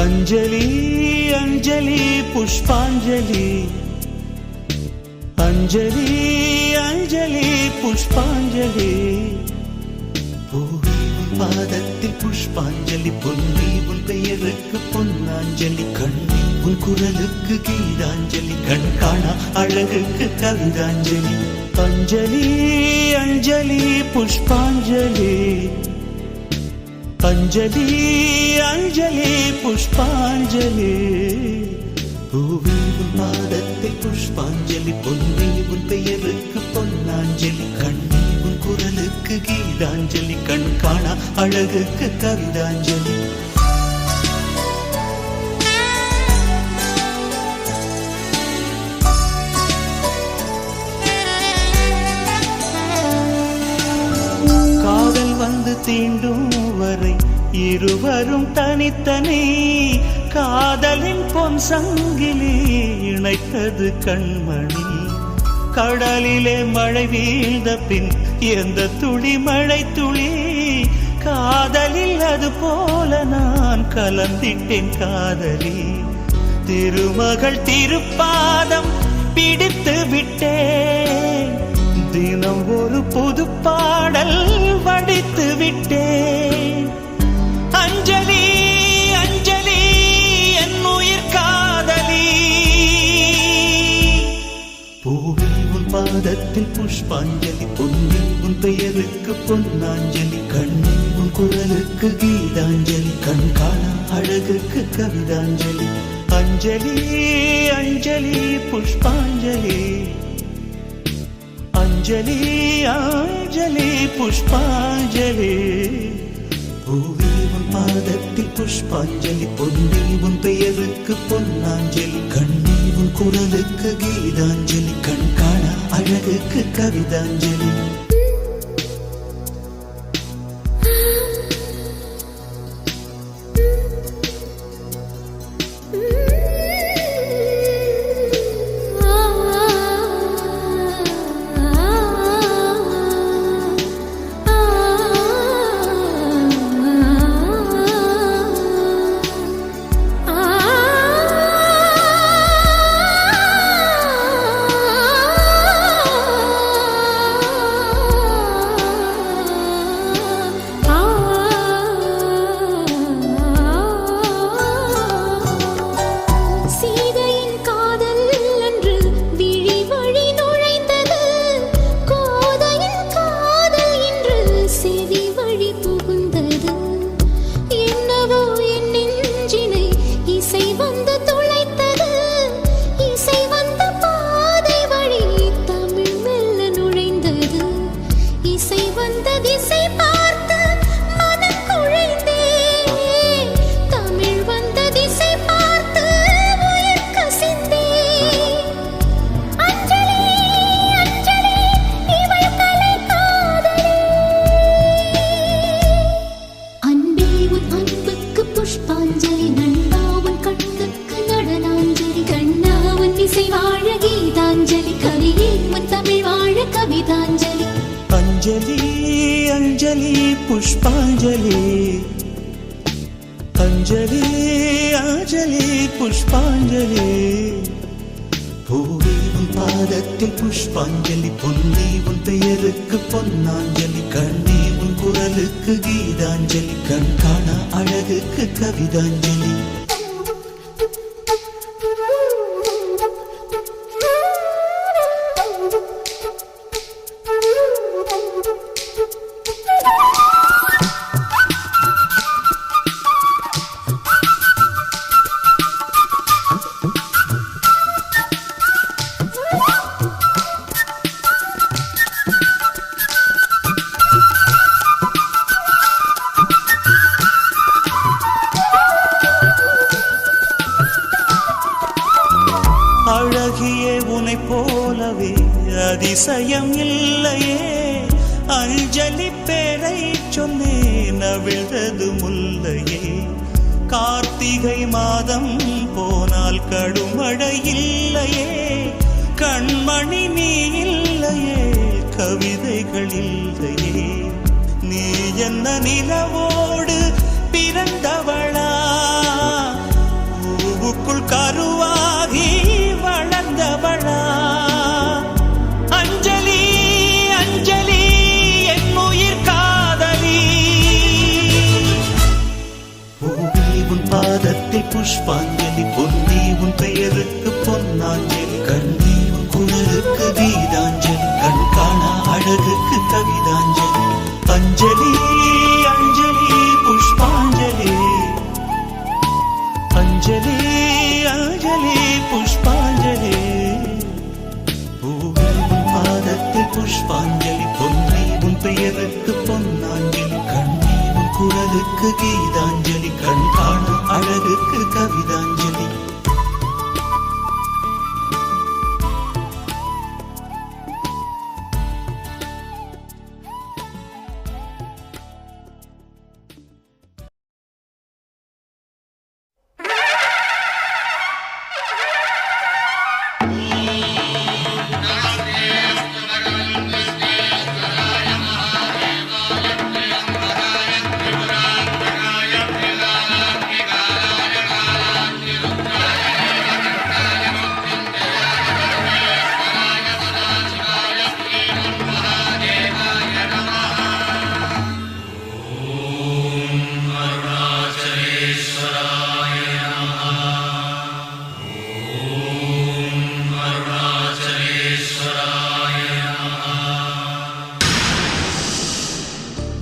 अंजलि अंजलि पुष्पांजलि अंजलि अंजलि पुष्पांजलि பாதத்தில் புஷ்பாஞ்சலி பொன்னி உன் பெயருக்கு பொன்னாஞ்சலி கண்ணி உன் குரலுக்கு கீதாஞ்சலி கண் காணா அழகுக்கு கவிதாஞ்சலி அஞ்சலி அஞ்சலி புஷ்பாஞ்சலி अंजलि अंजलि पुष्पांजलि பூவி உன் பாதத்தை புஷ்பாஞ்சலி பொன்னி உன் பெயருக்கு பொன்னாஞ்சலி கண்ணி உன் குரலுக்கு கீதாஞ்சலி கண் காணா அழகுக்கு கவிதாஞ்சலி காதல் வந்து தீண்டும் வரை இருவரும் தனித்தனி காதலின் பொன் சங்கிலி இணைத்தது கண்மணி கடலிலே மழை வீழ்ந்த பின் எந்த துளி மழை துளி காதலில் அது போல நான் கலந்திட்டேன் காதலி திருமகள் திருப்பாதம் பிடித்து விட்டேன் தினம் ஒரு புது பாடல் வடித்து விட்டேன் अंजलि अंजलि என் உயிர் காதலி பூவி உன் பாதத்தில் புஷ்பாஞ்சலி பொன்னி உன் பெயருக்கு பொன்னாஞ்சலி கண்ணி உன் குரலுக்கு கீதாஞ்சலி கண் காணா அழகுக்கு கவிதாஞ்சலி अंजलि अंजलि पुष्पांजलि अंजलि अंजलि पुष्पांजलि பூவி உன் பாதத்தில் புஷ்பாஞ்சலி பொன்னி உன் பெயருக்கு பொன்னாஞ்சலி கண்ணி உன் குரலுக்கு கீதாஞ்சலி கண் காணா அழகுக்கு கவிதாஞ்சலி अंजलि अंजलि पुष्पांजलि अंजलि अंजलि पुष्पांजलि பூவி உன் பாதத்தில் புஷ்பாஞ்சலி பொன்னி உன் பெயருக்கு பொன்னாஞ்சலி கண்ணி உன் குரலுக்கு கீதாஞ்சலி கண் காணா அழகுக்கு கவிதாஞ்சலி அழகியே உனை போலவே அதிசயம் இல்லையே அஞ்சலி பேரை சொன்னேன் அவிழ்ந்தது முல்லையே கார்த்திகை மாதம் போனால் கடுமழை இல்லையே கண்மணி நீ இல்லையே கவிதைகள் இல்லையே நீ என்ன நிலவோடு பிறந்தவளா புஷ்பாஞ்சலி பொன்னி உன் பெயருக்கு பொன்னாஞ்சலி கண்ணி உன் குரலுக்கு கீதாஞ்சலி கண் காணா அழகுக்கு கவிதாஞ்சலி அஞ்சலி அஞ்சலி புஷ்பாஞ்சலி அஞ்சலி அஞ்சலி புஷ்பாஞ்சலி பூவில் உன் பாதத்தில் புஷ்பாஞ்சலி பொன்னி உன் பெயருக்கு பொன்னாஞ்சலி கண்ணி உன் குரலுக்கு கீதாஞ்சலி கண் காணா அழகுக்கு கவிதாஞ்சலி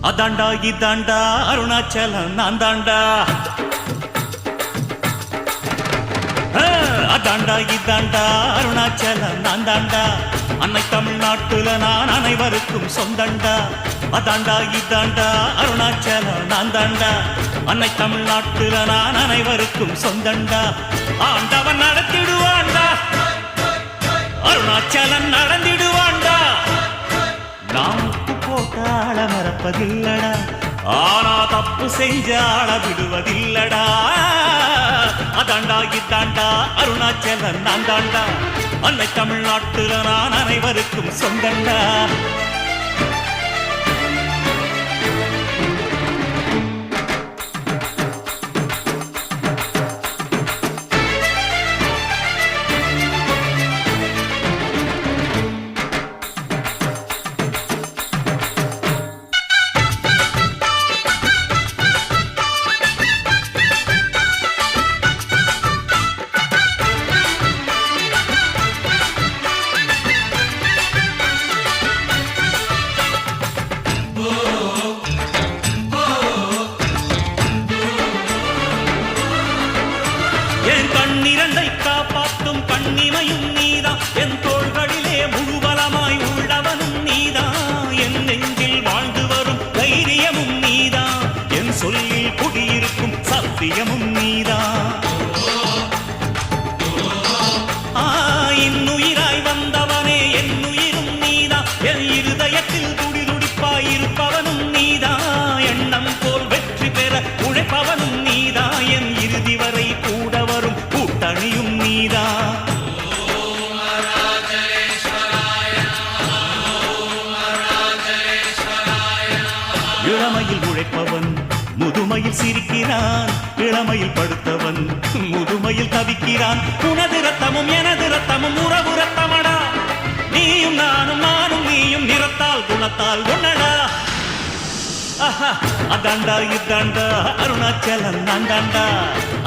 அதாண்டா இதாண்டா அருணாச்சலம் நான் தாண்டா அதாண்டா இதாண்டா அருணாச்சலம் நான் தாண்டா அன்னை தமிழ்நாட்டுல நான் அனைவருக்கும் சொந்தண்டா அதாண்டா இதாண்டா அருணாச்சலம் நான் தாண்டா அன்னை தமிழ்நாட்டுல நான் அனைவருக்கும் சொந்தண்டா ஆண்டவன் நடத்திடுவாண்டா அருணாச்சலம் நடந்திடுவாண்டா நாம் போட்டாள மறப்பதில்லடா ஆனா தப்பு செஞ்சாள விடுவதில்லடா அதாண்டா இதாண்டா அருணாச்சலம் நான் தாண்டா அன்னை தமிழ்நாட்டுல நான் அனைவருக்கும் சொந்தண்டா கண்ணிரண்டை காப்பாற்றும் கண்ணிமையும் நீதான் என் தோள்களிலே முழுவலமாய் உள்ளவனும் நீதான் என் நெஞ்சில் வாழ்ந்து வரும் தைரியமும் நீதான் என் சொல்லில் குடியிருக்கும் சத்தியமும் நீதான் இன்னுயிராய் வந்தவனே என் உயிரும் நீதான் என் இருதயத்தில் துடிதுடிப்பாய் இருப்பவனும் நீதான் எண்ணம் போல் வெற்றி பெற உழைப்பவனும் நீதான் என் இறுதி வரை கூட வரும் கூட்டணியும் நீதான் இளமையில் உழைப்பவன் முதுமையில் சிரிக்கிறான் இளமையில் படுத்தவன் முதுமையில் தவிக்கிறான் உனது ரத்தமும் எனது ரத்தமும் உறவு ரத்தமடா நீயும் நானும் நானும் நீயும் நிறத்தால் குணத்தால் ஒன்னடா அதாண்டா இதாண்டா அருணாச்சலம் நான் தாண்டா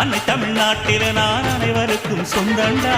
அன்னை தமிழ்நாட்டில நான் அனைவருக்கும் சொந்தண்டா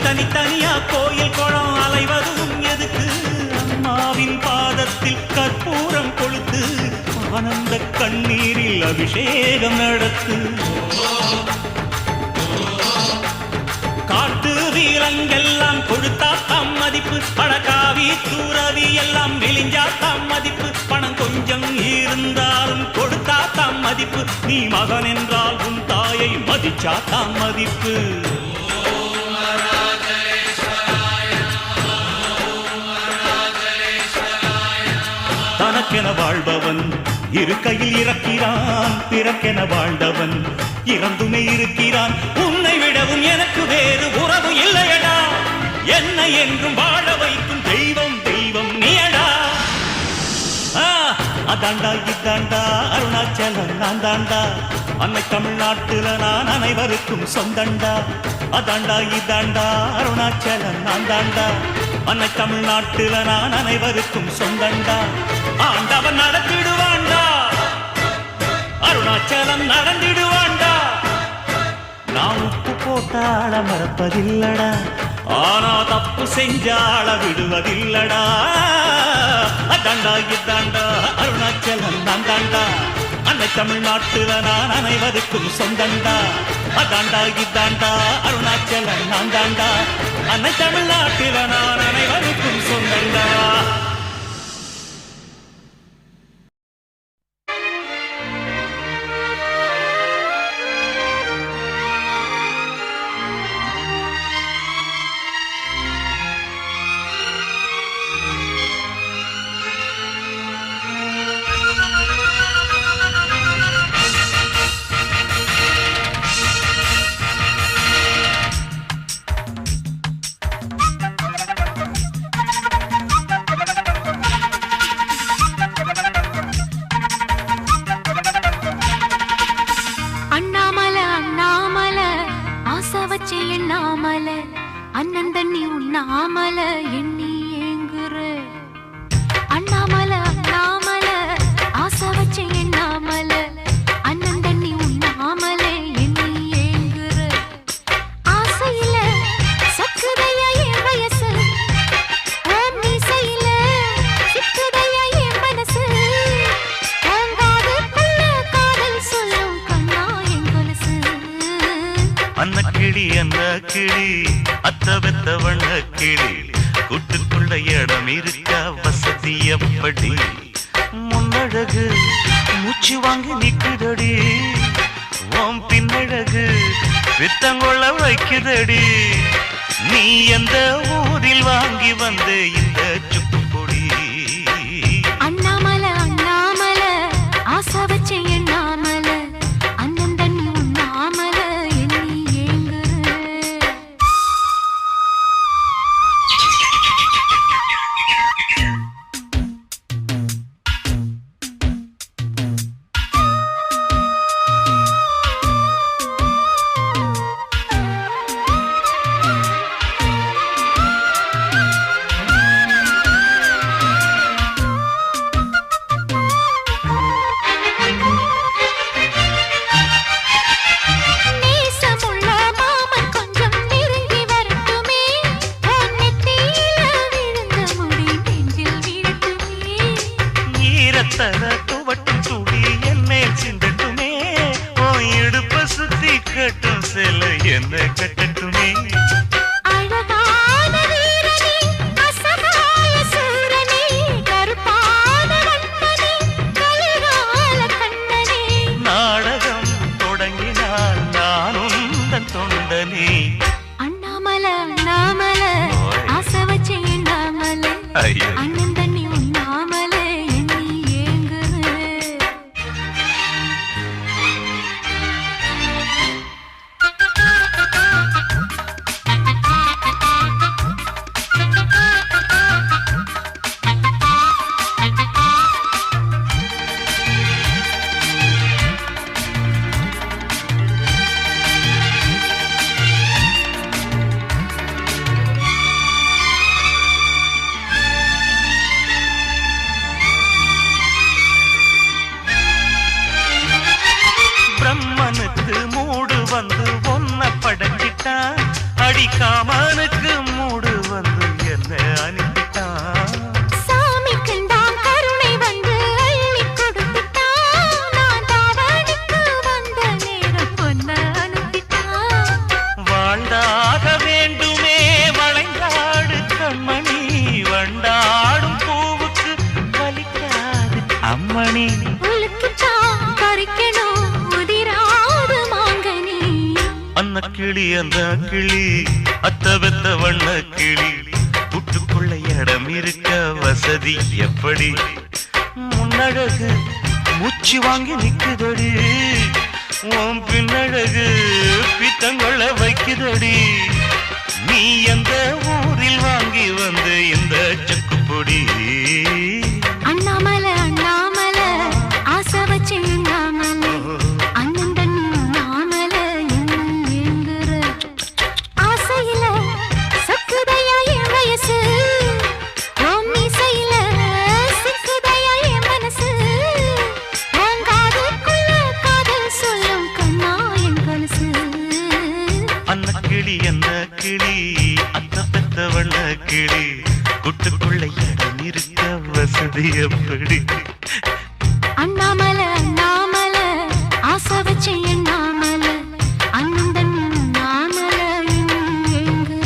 தனித்தனியா கோயில் குளம் அலைவதும் எதுக்கு அம்மாவின் பாதத்தில் கற்பூரம் கொளுத்து ஆனந்த கண்ணீரில் அபிஷேகம் நடத்து காட்டு நீலங்கெல்லாம் கொடுத்தா தாம் மதிப்பு, பழகாவி தூரவி எல்லாம் விழிஞ்சா தாம் மதிப்பு, பணம் கொஞ்சம் இருந்தாலும் கொடுத்தா தாம் மதிப்பு, நீ மகன் என்றால் உன் தாயை மதிச்சா தாம் மதிப்பு. தனக்கென வாழ்பவன் இருக்கையில் இறக்கிறான், பிறக்கென வாழ்ந்தவன் இறந்துமே இருக்கிறான். உன்னை விடவும் எனக்கு வேறு உறவு இல்லையடா, என்னை என்றும் வாழ வைக்கும் தெய்வம் தெய்வம் நீயடா. அதாண்டா இதாண்டா அருணாச்சலம் நான் தாண்டா, அன்னை தமிழ்நாட்டுல நான் அனைவருக்கும் சொந்தண்டா. அதாண்டா இதாண்டா அருணாச்சலம் நான் தாண்டா, அன்னை தமிழ்நாட்டுல நான் அனைவருக்கும் சொந்தண்டா. ஆண்டவன் நடத்திடுவாண்டா, அருணாச்சலம் நடந்திடுவாண்டா. நான் உப்பு போட்டாள மறப்பதில்லடா, ஆனா தப்பு செஞ்சாள விடுவதில்லடா. அதாண்டா இதாண்டா அருணாச்சலம் நான் தாண்டா, அன்னை தமிழ்நாட்டுல நான் அனைவருக்கும் சொந்தண்டா. அதாண்டா இதாண்டா அருணாச்சலம் நான் தாண்டா, அன்னை தமிழ்நாட்டுல நான் அனைவருக்கும் சொந்தண்டா. அண்ணன் தண்ணி உண்ணாமல எண்ணி ஏங்குற அண்ணாமல அண்ணாமல ஆசை வச்ச எண்ணாமல அண்ணன் தண்ணி உண்ணாமல எண்ணி ஏங்குற ஆசையில சக்குதையா என் வயசு ஓம் மீசையில சிக்குதையா என் மனசு ஓங்காதுக்குள்ள காதல் சொல்லும் கண்ணா என் கொலுசு அன்ன கிளி அன்ன கிளி அத்த வெத்த வண்ண கிளி கூட்டுக்குள்ள இடம் இருக்கா வசதி எப்படி முன்னழகு மூச்சு வாங்கி நிக்குதடி ஓம் பின்னழகு வித்தங்கொள்ள வைக்குதடி நீ எந்த ஊரில் வாங்கி வந்த இந்த சுக்குப்பொடி அண்ணாமல அண்ணாமல ஆசை வச்ச எண்ணாமல அண்ணன் தண்ணி உண்ணாமல எண்ணி ஏங்குற என்ன கட்டட்டுமே அழகான வீரனே அசகாய சூரனே கருப்பான வண்ணனே கலிகால கண்ணனே நாடகம் தொடங்கினால் நானும் தன் தொண்டனே அண்ணாமல அண்ணாமல ஆசை வச்ச எண்ணாமல அண்ணன் தண்ணி உண்ணாமல எண்ணி ஏங்குற பிரம்மனுக்கு மூடு வந்து ஒன்ன படைச்சிட்டான் அடிக்காமனுக்கு மூடு வந்து என்ன அனுப்பிட்டான் சாமிக்கு தான் கருணை வந்து அள்ளி கொடுத்துட்டான் நான் தாவணிக்கு வந்த நேரம் பொன்ன அனுப்பிட்டான் வாழ்ந்தாக வேண்டுமே கிளி அந்த கிளி அத்த வெத்த வண்ண கிளி புட்டுக்குள்ள இடம் இருக்க வசதி எப்படி முன்னழகு மூச்சு வாங்கி நிக்குதடி உன் பின்னழகு பித்தங்கள வைக்குதடி நீ எந்த ஊரில் வாங்கி வந்து இந்த சக்கு பொடி அண்ணாமலை அண்ணாமலை ஆசை வச்சு அண்ணாமலை அண்ணன் தண்ணி அண்ணாமலை எங்குற ஆசையில சக்குதையா என் வயசு உன் மீசையில சிக்குதையா என் மனசு உன் காதுக்குள்ள காதல் சொல்லும் கண்ணா என் கொலுசு அன்ன கிளி என்ன கிளி அத்த பெத்த வண்ண கிளி குட்டுக்குள்ள இடம் இருக்க வசதி எப்படி அண்ணாமலை அண்ணாமலை ஆசை வச்சு அண்ணாமலை அண்ணன் தண்ணி Annamalai எங்குற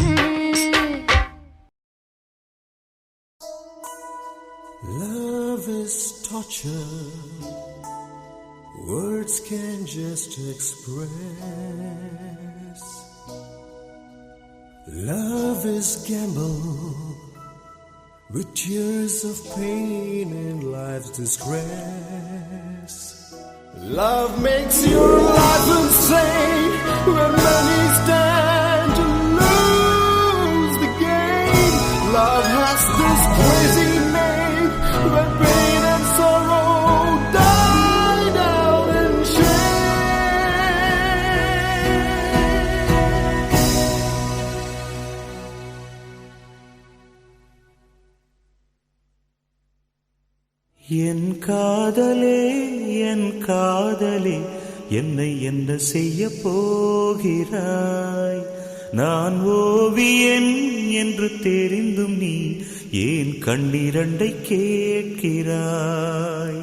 Love is torture, words can just express. Love is gamble with tears of pain and life's disgrace. Love makes your life insane when many stand to lose the game. Love has this crazy name when pain and sorrow die down in என் காதலே என் காதலே என்னை என்ன செய்ய போகிறாய் நான் ஓவியன் என்று தெரிந்தும் நீ ஏன் கண்ணிரண்டை கேட்கிறாய்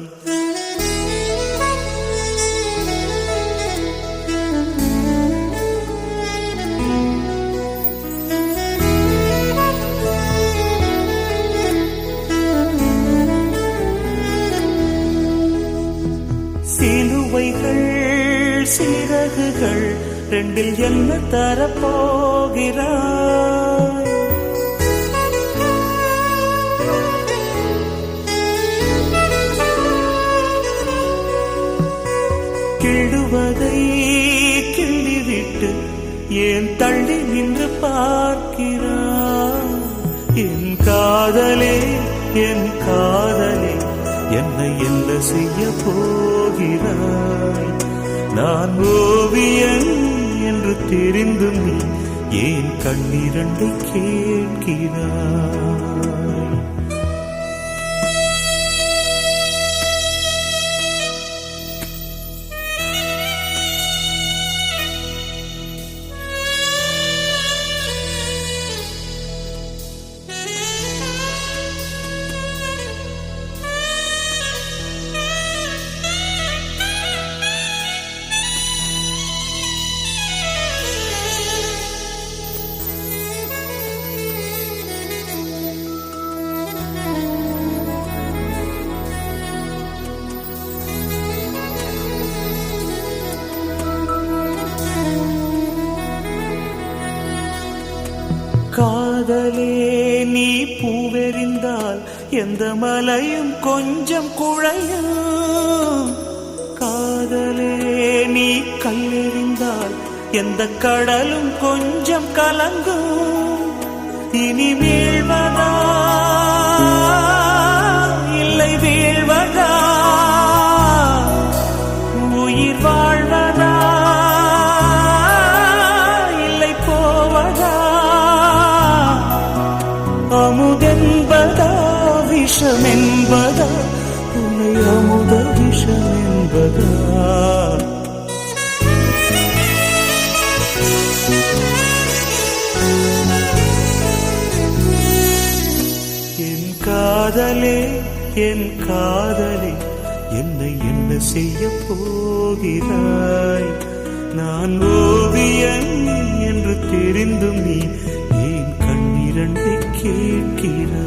சிலுவைகள் சிறகுகள் ரெண்டில் என்ன தரப்போகிறாய் கிள்ளுவதை கிள்ளிவிட்டு ஏன் தள்ளி நின்று பார்க்கிறாய் என் காதலே என் காதலே என்னை என்ன செய்ய போகிறாய் நான் ஓவியன் என்று தெரிந்தும் நீ ஏன் கண்ணிரண்டை கேட்கிறாய் காதலே நீ பூவெறிந்தால் எந்த மலையும் கொஞ்சம் குழையும் காதலே நீ கல்லெறிந்தால் எந்த கடலும் கொஞ்சம் கலங்கும் இனி வீழ்வதா இல்லை வீழ்வதா உயிர் வாழ்வதா இல்லை போவதா அமுதென்பதா விஷமென்பதா உன்னை அமுத விஷமென்பதா என் காதலே என் காதலே என்னை என்ன செய்ய போகிறாய் நான் ஓவியன் என்று தெரிந்தும் நீ ஏன் கண்ணிரண்டை கேட்கிறாய்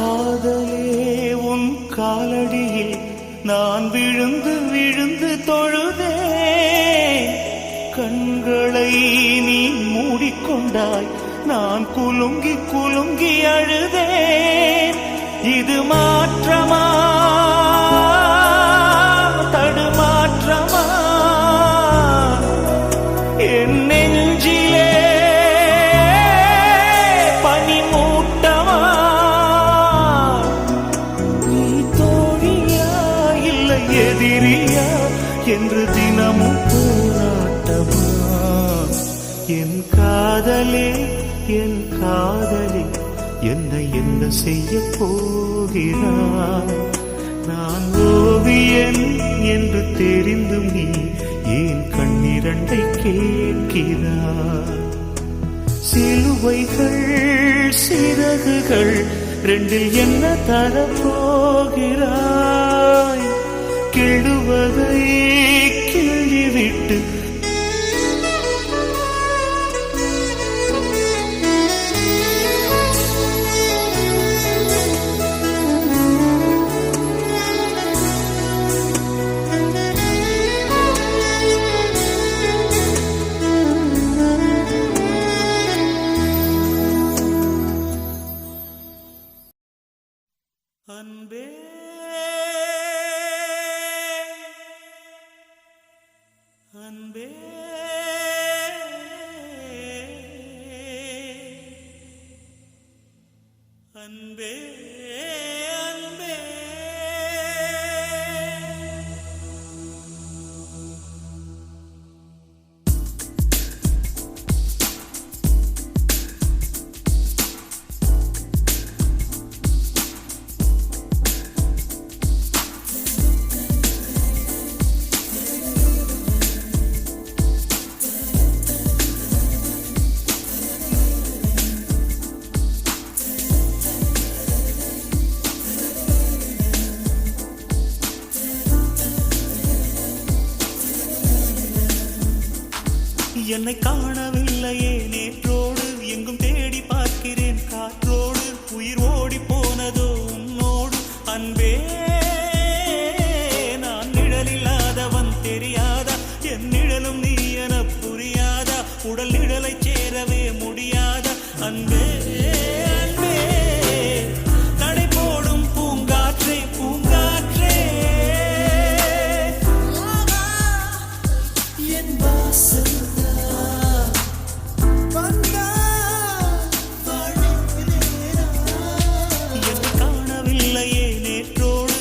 காதலே உன் காலடியில் நான் விழுந்து விழுந்து தொழுதே கண்களை நீ மூடிக்கொண்டாய் நான் குலுங்கி குலுங்கி அழுதேன் இது மாற்றமா தடுமாற்றமா என் நெஞ்சிலே பனிமூட்டமா நீ தோழியா இல்லை எதிரியா என்று தினமும் போராட்டமா என் காதலே என்னை என்ன செய்ய போகிறாய் நான் ஓவியன் என்று தெரிந்தும் நீ ஏன் கண்ணிரண்டை கேட்கிறாய் சிலுவைகள் சிறகுகள் ரெண்டில் என்ன தரப்போகிறாய் கிள்ளுவதை கிள்ளிவிட்டு அன்பே அன்பே அன்பே அன்பே என்னை காணவில்லையே நேற்றோடு எங்கும் தேடி பார்க்கிறேன் காற்றோடு உயிர் ஓடி போனதோ உன்னோடு அன்பே நான் நிழலில்லாதவன் தெரியாதா என் நிழலும் நீ என புரியாதா உடல் நிழலை சேரவே முடியாதா அன்பே அன்பே நடை போடும் பூங்காற்றே பூங்காற்றே என் வாசல் காணவில்லையே நேற்றோடு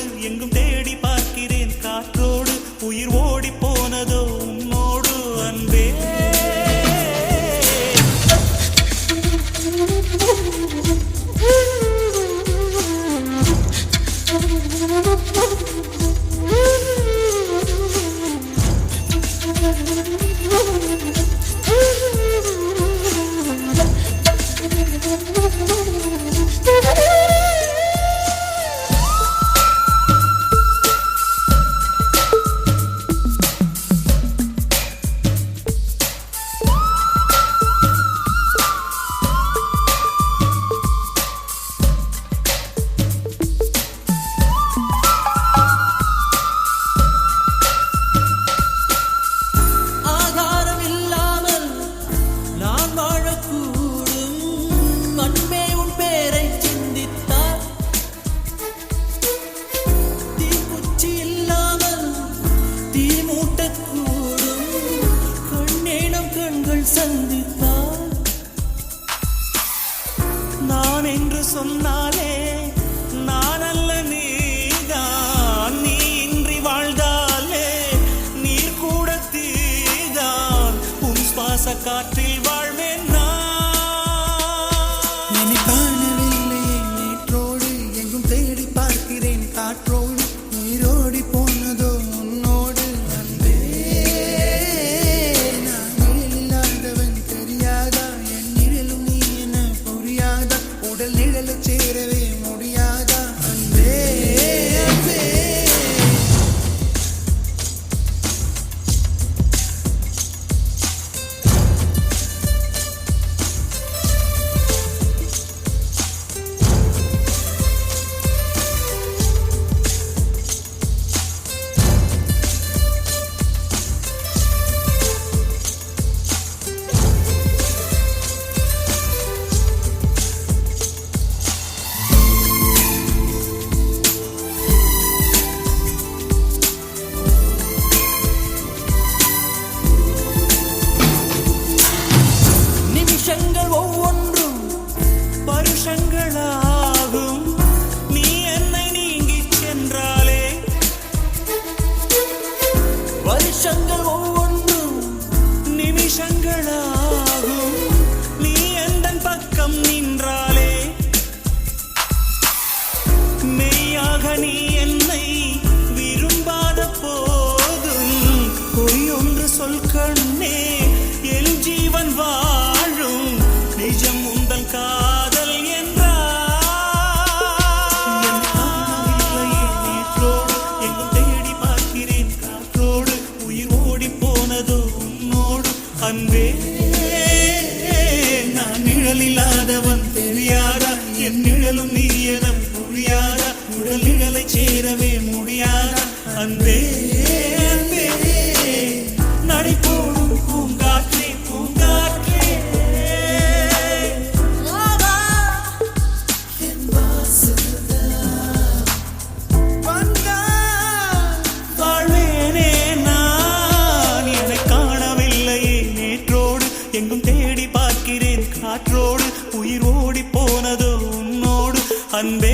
நீ என்னை விரும்பாத போதும் பொய் ஒன்று சொல் கண்ணே என் ஜீவன் வாழும் நிஜம் உந்தன் காதல் அன்பே நான் நிழலில்லாதவன் தெரியாதா என் நிழலும் நீ என புரியாதா உடல் நிழலை சேரவே முடியாதா அன்பே அன்பே நடை போடும் பூங்காற்றே பூங்காற்றே வாழ்வேனே நான் என்னை காணவில்லையே எங்கும் தேடி பார்க்கிறேன் காற்றோடு உயிர் ஓடி போனதோ உன்னோடு அன்பே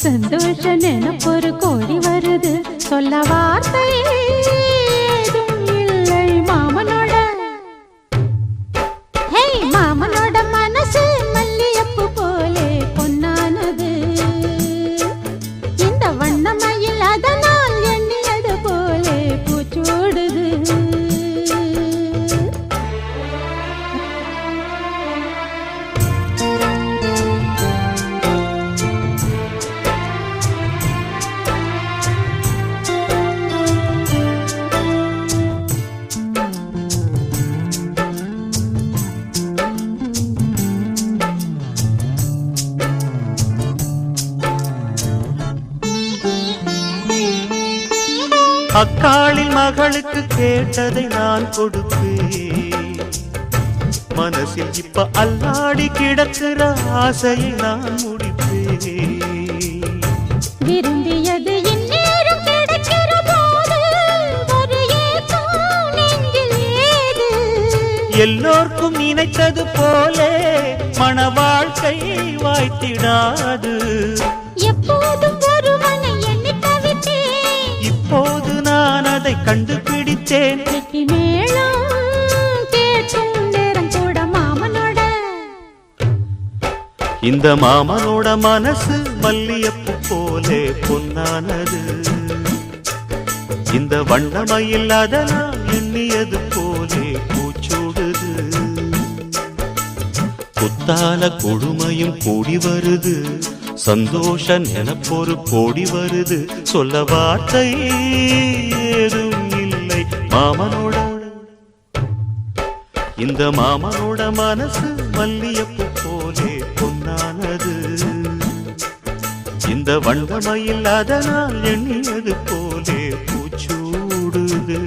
சந்தோஷ நினைப்பொரு கோடி வருது சொல்ல வார்த்தை ஏதும் இல்லை மாமனோட ஹே மாமனோட மனசு மல்லியப்பு போலே பொன்னானது இந்த வண்ணமயில் அதனால் எண்ணியது போலே பூச்சூடுது அக்காளில் மகளுக்கு கேட்டதை நான் கொடுப்பேன் மனசில் இப்ப அல்லாடி கிடக்கிற ஆசையை நான் முடிப்பேன் விரும்பியது இந்நேரம் கிடைக்கிற போது ஒரு ஏக்கம் நெஞ்சில் ஏது எல்லோர்க்கும் நினைத்தது போலே மன வாழ்க்கை வாய்த்திடாது எப்போதும் ஒருவனை எண்ணி தவித்தேன் இப்போது நான் அதை கண்டுபிடித்தேன் கெட்டி மேளம் கேட்கும் நேரம் கூட மாமனோட இந்த மாமனோட மனசு மல்லியப்பு போலே பொன்னானது இந்த வண்ணமயில் அதனால் எண்ணியது போலே பூச்சூடுது புத்தால கொடுமையும் கூடி வருது சந்தோஷ நினைப்பொரு கோடி வருது சொல்ல வார்த்தை ஏதும் இல்லை மாமனோட இந்த மாமனோட மனசு மல்லியப்பு போலே பொன்னானது இந்த வண்ணமயில் அதனால் எண்ணியது போலே பூச்சூடுது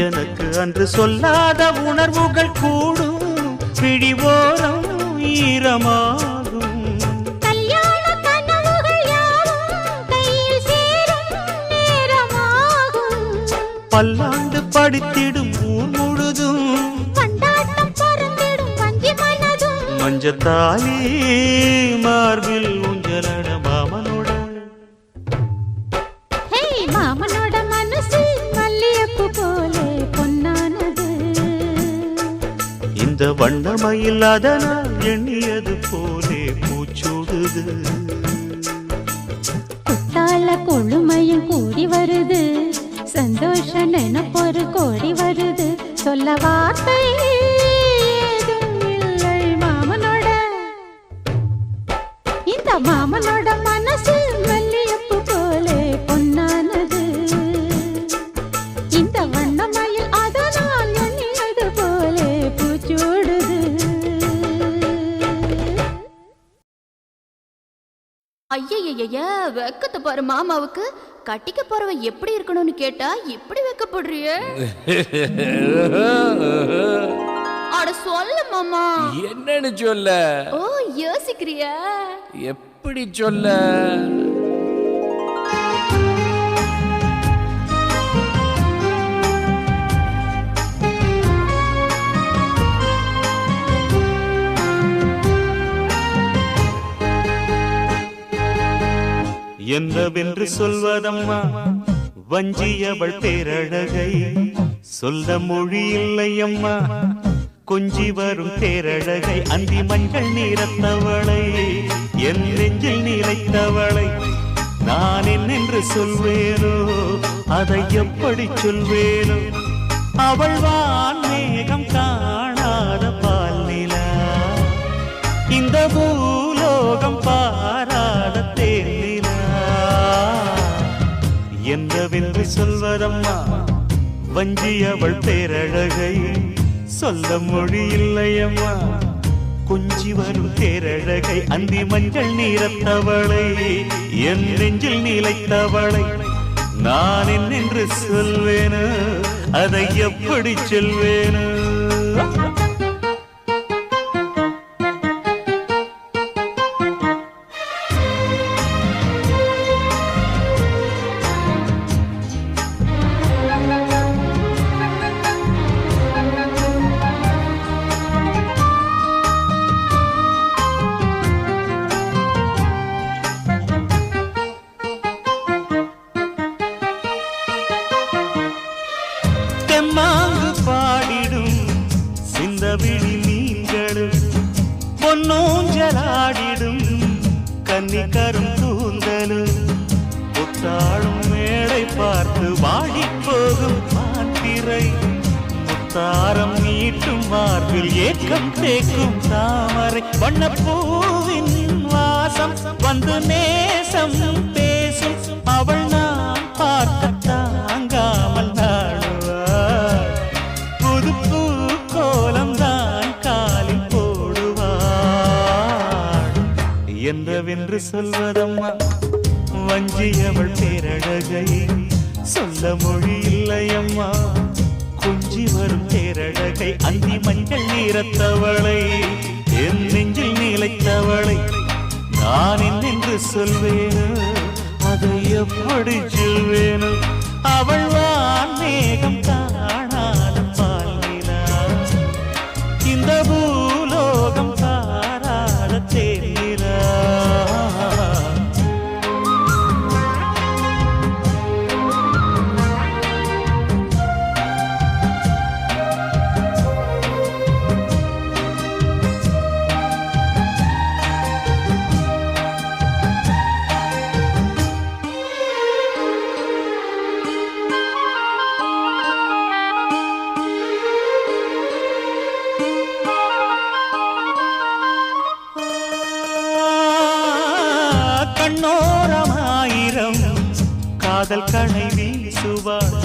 எனக்கு அன்று சொல்லாத உணர்வுகள் கூடும், பிடிவோரம் ஈரமாகும். கல்யாண கனவுகள் யாவும் கையில் சேரும் நேரமாகும். பல்லாண்டு படித்திடும் ஊர் முழுதும் கொண்டாட்டம் பறந்திடும் வஞ்சி மனதும். மஞ்சத்தாலி மார்பில் ஊஞ்சலட மாமனோட. ஹே, மாமனோட மனசு மல்லியப்பூ போலே பொன்னானது. இந்த வண்ணமயில் அதனால் எண்ணியது போலே பூச்சூடுது. குத்தால கொழுமையும் கூடி வருது, சந்தோஷ நினைப்பொரு கோடி வருது. சொல்ல வார்த்தை ஏதும் இல்லை மாமனோட. இந்த மாமனோட மனசு மல்லியப்பூ போலே பொன்னானது. இந்த வண்ணமயில் அதனால் எண்ணியது போலே பூச்சூடுது. ஐயய்யய்ய, வெக்கத்தை பாரு மாமாவுக்கு. கட்டிக்க போறவ எப்படி இருக்கணும்னு கேட்டா இப்படி வெக்கப்படுறிய? அட சொல்ல மாமா. என்னன்னு சொல்ல? ஓ, யோசிக்கிறியா? எப்படி சொல்ல? என்னவென்று சொல்வதம்மா வஞ்சியவள் பேரழகை, சொல்ல மொழி இல்லையம்மா கொஞ்சி வரும் பேரழகை. அந்தி மஞ்சள் நீரத்தவளை, என் நெஞ்சில் நீலைத்தவளை நான் என்னென்று சொல்வேனோ, அதை எப்படி சொல்வேனோ. அவள் வான் மேகம் காணாத பால் நிலா, இந்த பூலோகம் பாராத தேன் நிலா. என்னவென்று சொல்வதம்மா வஞ்சியவள் பேரழகை, சொல்ல மொழி இல்லையம்மா கொஞ்சி வரும் தேரழகை. அந்தி மஞ்சள் நீரத்தவளை, என் நெஞ்சில் நீலைத்தவளை நான் என்னென்று சொல்வேனோ, அதை எப்படி சொல்வேனோ. தெம்மாங்கு பாடிடும் சிந்தவிழி மீன்களும், பொன்னூஞ்சலாடிடும் கன்னிக்கரும் கூந்தலும், புத்தாளும் மேடை பார்த்து வாடி போகும் மாத்திரை, முத்தாரம் நீட்டும் மார்பில் ஏக்கம் தேக்கும் தாமரை. வண்ணப்பூவின் வாசம் வந்து நேசம் பேசும், அவள் நாம் பார்க்க தாங்காமல் நாடுவாள். புது பூ கோலம் தான் காலில் போடுவாள். என்னவென்று சொல்வதம்மா வஞ்சியவள் பேரழகை, சொல்ல மொழி இல்லையம்மா கொஞ்சி வரும் தேரழகை. அந்தி மஞ்சள் நீரத்தவளை, என் நெஞ்சில் நீலைத்தவளை நான் என்னென்று சொல்வேனோ, அதை எப்படி சொல்வேனோ. அவள் வான் மேகம் காணாத பால் நிலா, இந்த பூலோகம் பாராத தேன் நிலா. கண்ணோரமாயிரம் காதல் கணை வீசுவார்,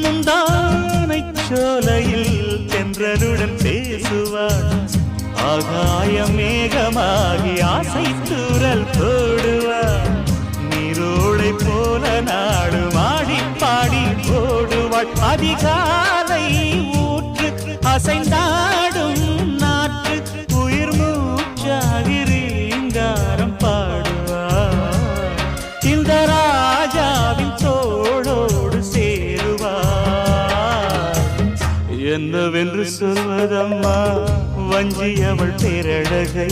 முந்தானை சோலையில் தென்றலுடன் பேசுவார். ஆகாய மேகமாகி ஆசை தூரல் போடுவார், நீரோடை போல நாடு மாடி பாடி போடுவாள். அதிகால ஆசை ஊற்று அசைந்தாடும் நாற்று உயிர் மூச்சாகிறீங்காரம் பாடுவார் இந்த ராஜாவின் தோளோடு சேருவார் என்னவென்று சொல்வதம்மா வஞ்சி அவள் பேரழகை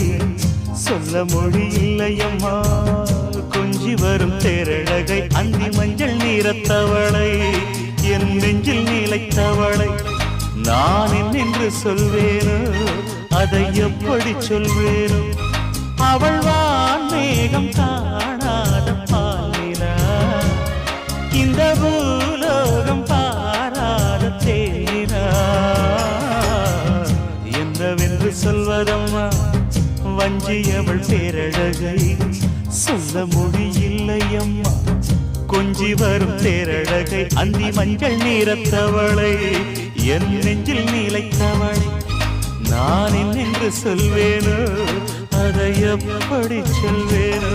சொல்ல மொழி இல்லையம்மா கொஞ்சி வரும் தேரழகை அந்தி மஞ்சள் நீரத்தவளை என் நெஞ்சில் நிலைத்தவளை நான் என்னென்று சொல்வேனோ அதை எப்படி சொல்வேனோ அவள் வான்மேகம் காணாத பாலினா இந்த பூலோகம் பாராத தேனா என்னவென்று சொல்வதம்மா வஞ்சி அவள் பேரழகை சொல்ல முடியில்லையம்மா கொஞ்சி வரும் தேரழகை அந்தி மஞ்சள் நீரத்தவளை என் நெஞ்சில் நிலைத்தவளை நான் என்னென்று சொல்வேனோ அதை எப்படி சொல்வேனோ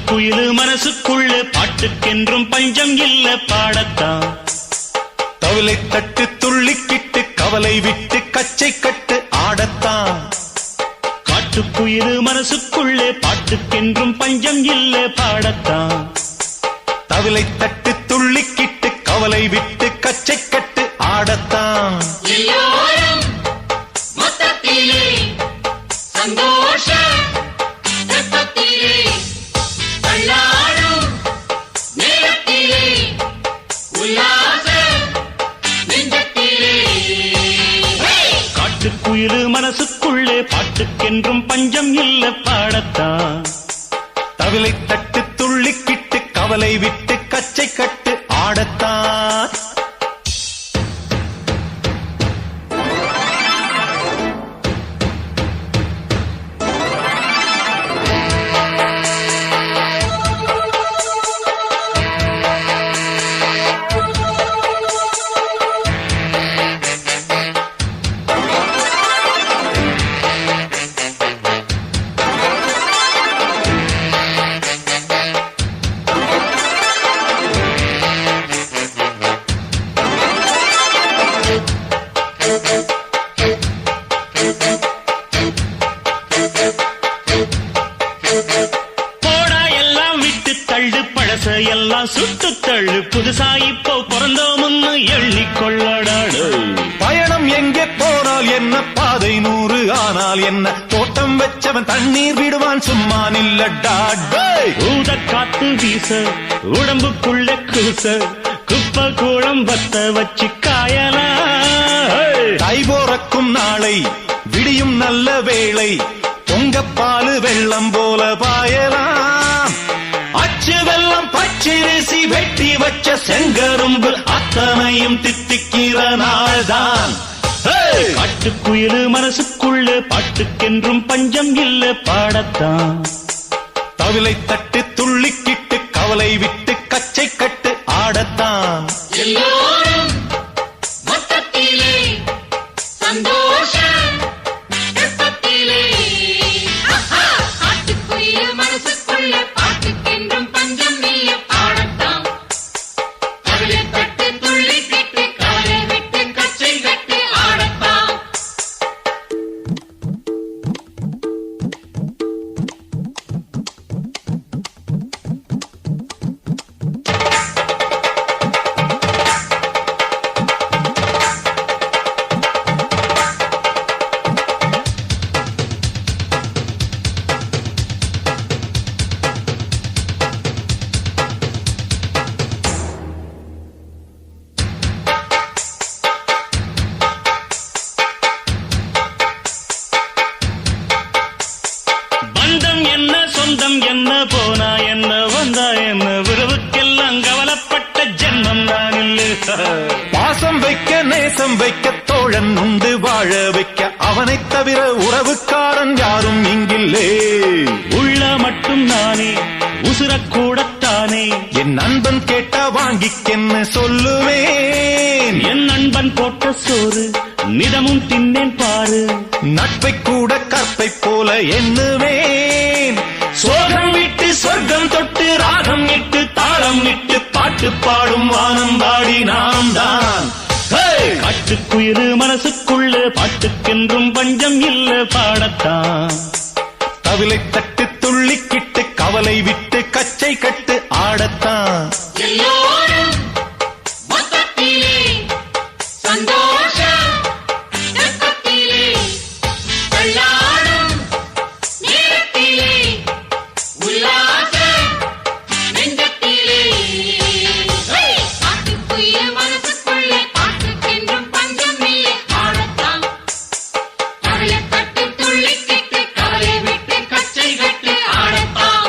குயிலு மனசுக்குள்ள பாட்டுக்கென்றும் பஞ்சம் இல்ல பாடத்தான் தவளை தட்டு துள்ளிக்கிட்டு கவலை விட்டு கச்சை கட்டு ஆடத்தான் காட்டுக்குயிலு மனசுக்குள்ள பாட்டுக்கென்றும் பஞ்சம் இல்ல பாடத்தான் தவளை தட்டு துள்ளிக்கிட்டு கவலை விட்டு கச்சை கட்டு ஆடத்தான் எல்லோரும் மொத்தத்திலே சந்தோஷ வெப்பத்திலே தள்ளாடும் நேரத்திலே உல்லாச நெஞ்சத்திலே காட்டுக்குயிலு மனசுக்குள்ளே பாட்டுக்கென்றும் பஞ்சம் இல்ல பாடத்தான் தவளை தட்டு துள்ளிக்கிட்டு கவலை விட்டு கச்சை கட்டு ஆடத்தான் எல்லாம் சுட்டு தள்ளு புதுசா இப்போ பிறந்தோம்னு எள்ளிக்கொள்ளடாடு பயணம் எங்கே போனால் என்ன பாதை 100 ஆனால் என்ன தோட்டம் வச்சவன் தண்ணீர் விடுவான் சும்மா நில்லடா ஊத காத்து வீச உடம்புக்குள்ள கூச குப்ப கூளம் வத்த வச்சு காயலாம் தை போறக்கும் நாளை விடியும் நல்ல வேளை பொங்கப்பாலு வெள்ளம் போல பாயலாம் அச்சு வெள்ளம் பச்சரிசி வெட்டி வச்ச செங்கரும்பு அத்தனையும் தித்திக்கிற நாள்தான் காட்டுக்குயிலு மனசுக்குள்ள பாட்டுக்கென்றும் பஞ்சம் இல்ல பாடத்தான் தவிலை தட்டு துள்ளிக்கிட்டு கவலை விட்டு கச்சை கட்டு ஆடத்தான் எல்லோரும் மொத்தத்திலே சந்தோஷ வெப்பத்திலே காட்டுக்குயில் மனசுக்குள்ள பாட்டுக்கென்றும் பஞ்சம் இல்ல பாடத்தான் தவிலை தட்டு துள்ளிக்கிட்டு கவலை விட்டு கச்சை கட்டு ஆடத்தான் பந்தம் என்ன சொந்தம் என்ன போனா என்ன வந்தா என்ன உறவுக்கெல்லாம் கவலைப்பட்ட ஜென்மம் நான் இல்ல பாசம் வைக்க நேசம் வைக்க தோழன் உண்டு வாழ வைக்க அவன் அவனைத் தவிர உறவுக்காரன் யாரும் இங்கில்லே. உள்ள மட்டும் நானே உசுரக்கூடத்தானே. என் நண்பன் கேட்டா வாங்கிக்கென்ன சொல்லுவேன். என் நண்பன் போட்ட சோறு நிதமும் தின்னேன் பாரு. நட்பை கூட கற்பை போல எண்ணுவேன். சோகம் விட்டு சொர்க்கம் தொட்டு ராகம் இட்டு தாளம் இட்டு பாட்டு பாடும் வானம் பாடி நாம் தான். காட்டுக்குயிரு மனசுக்குள்ள பாட்டுக்கென்றும் பஞ்சம் இல்ல பாடத்தான். தவிலை தட்டு துள்ளிக்கிட்டு கவலை விட்டு கச்சை கட்டு ஆடத்தான். எல்லோரும் மொத்தத்திலே சந்தோஷ ரத்தத்திலே தள்ளாடும் நேரத்திலே உல்லாச நெஞ்சத்திலே காட்டுக்குயில் மனசுக்குள்ளே பாட்டுக்கென்றும் பஞ்சம் இல்லை ஆடத்தான். கவலை தட்டு துள்ளிக்கிட்டு கவலை விட்டு கச்சை கட்டு ஆடத்தான்.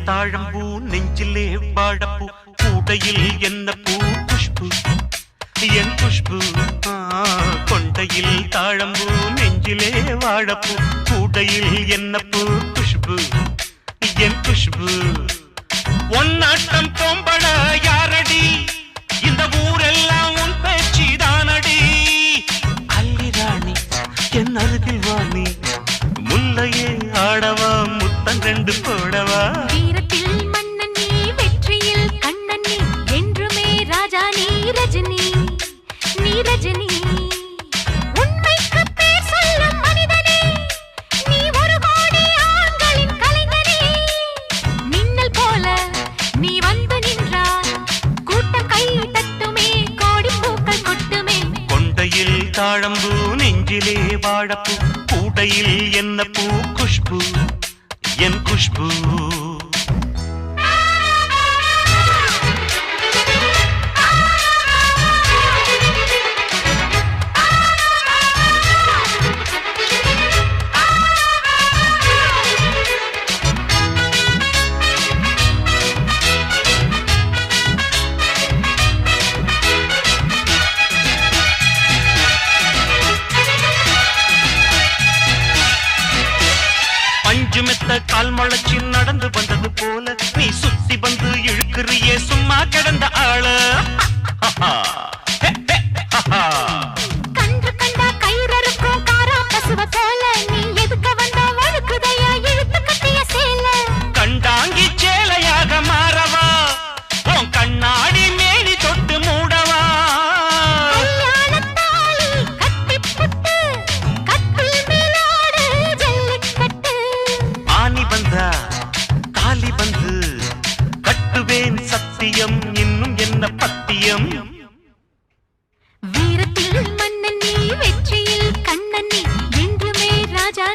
தாழம்பூ நெஞ்சிலே வாழப்பூ கூடையில் என்ன பூ குஷ்பு என் குஷ்பு. கொண்டையில் தாழம்பூ நெஞ்சிலே வாழப்பூ கூடையில் என்ன பூ குஷ்பு என் குஷ்பு. ஒன்னாட்டம் பொம்பள யாரடி இந்த ஊரெல்லாம் உன் பேச்சு தானடி. அல்லிராணி என் அருகில் வாணி முல்லையே ஆடவா முத்தம் ரெண்டு போடவா. வீரத்தில் மன்னன் நீ வெற்றியில் கண்ணன் நீ என்றுமே ராஜா நீ ரஜினி நீ ரஜினி. உண்மைக்கு பேர் சொல்லும் மனிதனே நீ ஒரு கோடி ஆண்களின் கலைஞனே. மின்னல் போல நீ வந்து நின்றால் கூட்டம் கை தட்டுமே கோடி பூக்கள் கொட்டுமே. கொண்டையில் தாழம்பூ நெஞ்சிலே வாழப்பூ கூடையில் என்ன பூ குஷ்பு என் குஷ்பு. பஞ்சுமெத்த கால் முளைச்சி நடந்து வந்தது போல நீ சுத்தி வந்து இழுக்கிறியே சும்மா கிடந்த ஆள. கன்று கண்டா கயிறறுக்கும் காரா பசுவ போல நீ எதுக்க வந்தா வழுக்குதையா இழுத்து கட்டிய சேல. கண்டாங்கி சேலையாக மாறவா உன் கண்ணாடி மேனி தொட்டு மூடவா. கல்யாணத்தாலி கட்டிப்புட்டு கட்டில் மேலாடு ஜல்லிக்கட்டு. ஆனி வந்தா காலி வந்து கட்டுவேன் சத்தியம் இன்னும் என்ன பத்தியம். வீரத்தில் மன்னன் நீ வெற்றியில் கண்ணன் நீ என்றுமே ராஜா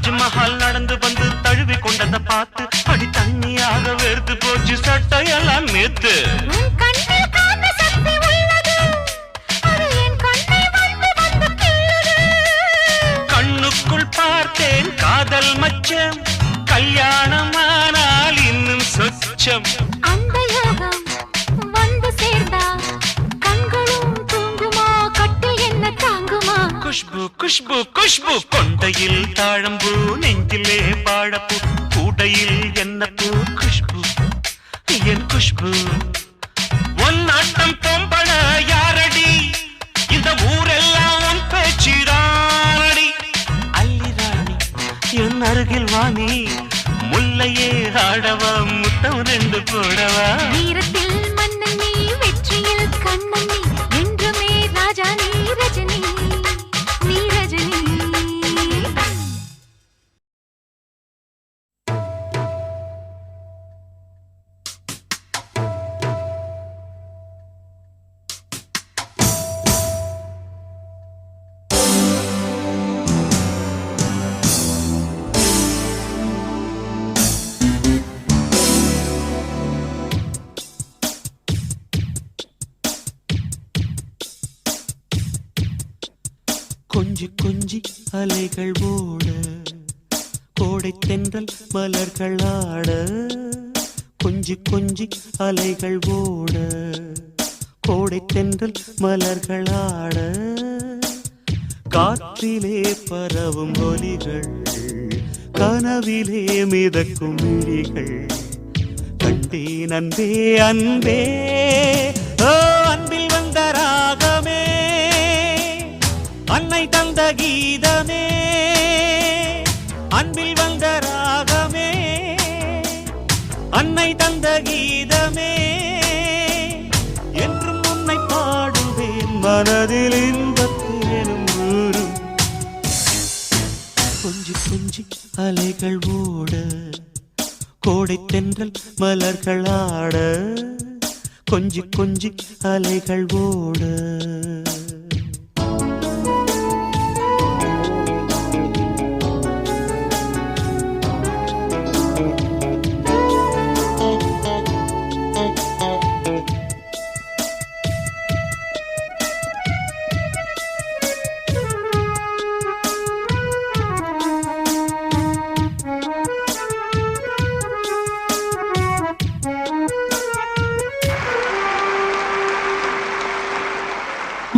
தாஜ்மஹால் நடந்து வந்து தழுவி கொண்டதை பார்த்து அடி தண்ணியாக வெறுத்து போச்சு சட்டையெல்லாம் நேத்து. உன் கண்ணில் காந்த சக்தி உள்ளது, அது என் கண்ணை வந்து வந்து கிள்ளுது. கண்ணுக்குள் பார்த்தேன் காதல் மச்சம், கல்யாணமானால் இன்னும் சொச்சம். அந்த யோகம் வந்து சேர்ந்தா கண்களும் தூங்குமா, கட்டில் என்ன தாங்குமா? குஷ்பு குஷ்பு குஷ்பு, கொண்டையில் தாழம்பூ, நெஞ்சிலே பாழப்பூ, கூடையில் என்ன பூ? குஷ்பு என் குஷ்பு. உன் ஆட்டம் பொம்பள யாரடி, இந்த ஊரெல்லாம் உன் பேச்சிரானடி. அல்லிராணி என் அருகில் வாணி, முல்லையே ஆடவா, முத்தம் 2 போடவா. வீரத்தில் மன்னன் நீ, வெற்றியில் கண்ணன் நீ, என்றுமே ராஜா நீ, ரஜினி நீ ரஜினி. கொஞ்சி கொஞ்சி அலைகள் ஓட, கோடை தென்றல் மலர்கள் ஆட. கொஞ்சி கொஞ்சி அலைகள் ஓட, கோடை தென்றல் மலர்கள் ஆட. காற்றிலே பரவும் ஒலிகள், கனவிலே மிதக்கும் விழிகள். கண்டேன் அன்பே அன்பே, ஓ அன்பில் வந்த ராகமே, அன்னை தந்த கீதமே. அன்பில் வந்த ராகமே, அன்னை தந்த கீதமே. என்றும் உன்னை பாடுவேன், மனதில் இன்பத்தேனும் ஊரும். கொஞ்சி கொஞ்சி அலைகள் ஓட, கோடை தென்றல் மலர்கள் ஆட. கொஞ்சி கொஞ்சி அலைகள் ஓட.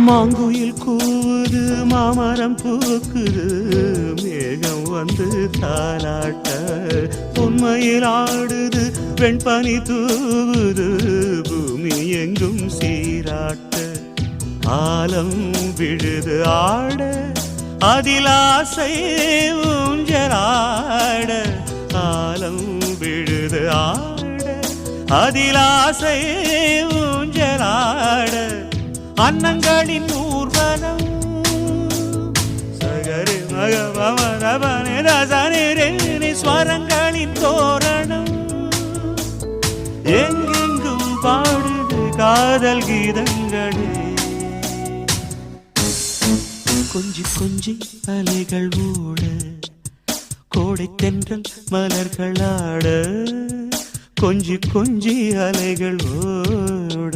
மாங்குயில் கூவுது, மாமரம் பூக்குது, மேகம் வந்து தாலாட்ட. உண்மையில் ஆடுது, வெண்பனி தூவுது, பூமி எங்கும் சீராட்ட. ஆலம் விழுது ஆட, அதில் ஆசை ஊஞ்சலாட. ஆலம் விழுது ஆட, அதில் ஆசை ஊஞ்சலாட. அன்னங்களின் ஊர்வலம், சகரி மகவமரபனே ரசனிரேனி ஸ்வரங்களின் தோரணம். எங்கெங்கும் பாடுது காதல் கீதங்களே. கொஞ்சி கொஞ்சி அலைகள் ஓட, கோடை தென்றல் மலர்கள் ஆட. கொஞ்சி கொஞ்சி அலைகள் ஓட.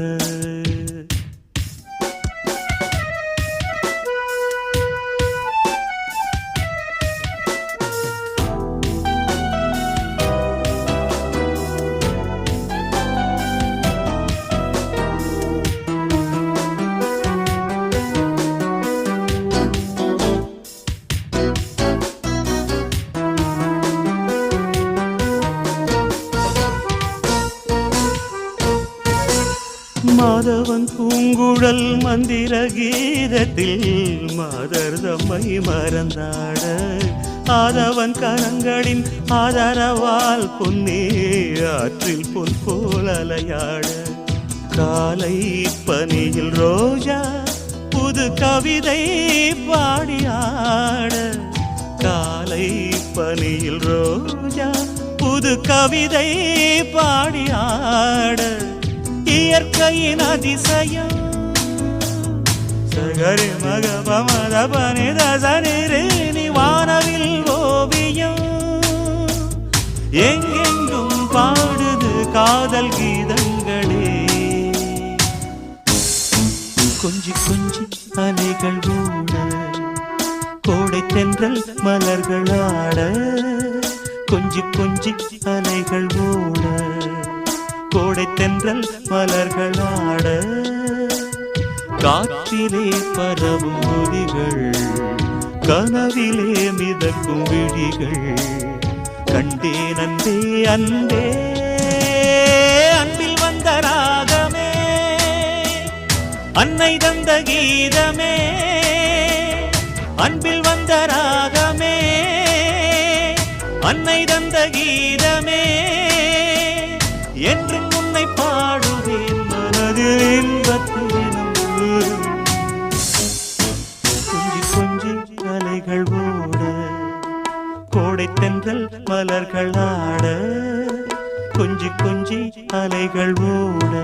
மாதவன் பூங்குழல் மந்திர கீதத்தில் மாதர் தம்மை மறந்தாட. ஆதவன் கரங்களின் ஆதரவால் பொன்னே ஆற்றில் பொன் போல் அலையாட. காலை பனியில் ரோஜா புது கவிதை பாடியாட. காலை பனியில் ரோஜா புது கவிதை பாடியாட. இயற்கையின் அதிசயம், சகரி மக பமத பனித சனிரேனி வானவில் ஓவியம். அலைகள் ஓட கோடை தென்றல் மலர்களாட கொஞ்சி கொஞ்சி அலைகள் ஓட கோடை தென்றல் மலர்களாட காற்றிலே பரவும் ஒலிகள் கனவிலே மிதக்கும் விழிகள் கண்டேன் அன்பே அன்பே அன்பில் வந்த ராகமே அன்னை தந்த கீதமே அன்பில் வந்த ராகமே அன்னை தந்த கீதமே என்றும் உன்னை பாடுவேன் மனதில் இன்பத்தேனும் கொஞ்சி கொஞ்சி அலைகள் ஓட கோடை தென்றல் மலர்கள் ஆட கொஞ்சி கொஞ்சி அலைகள் ஓட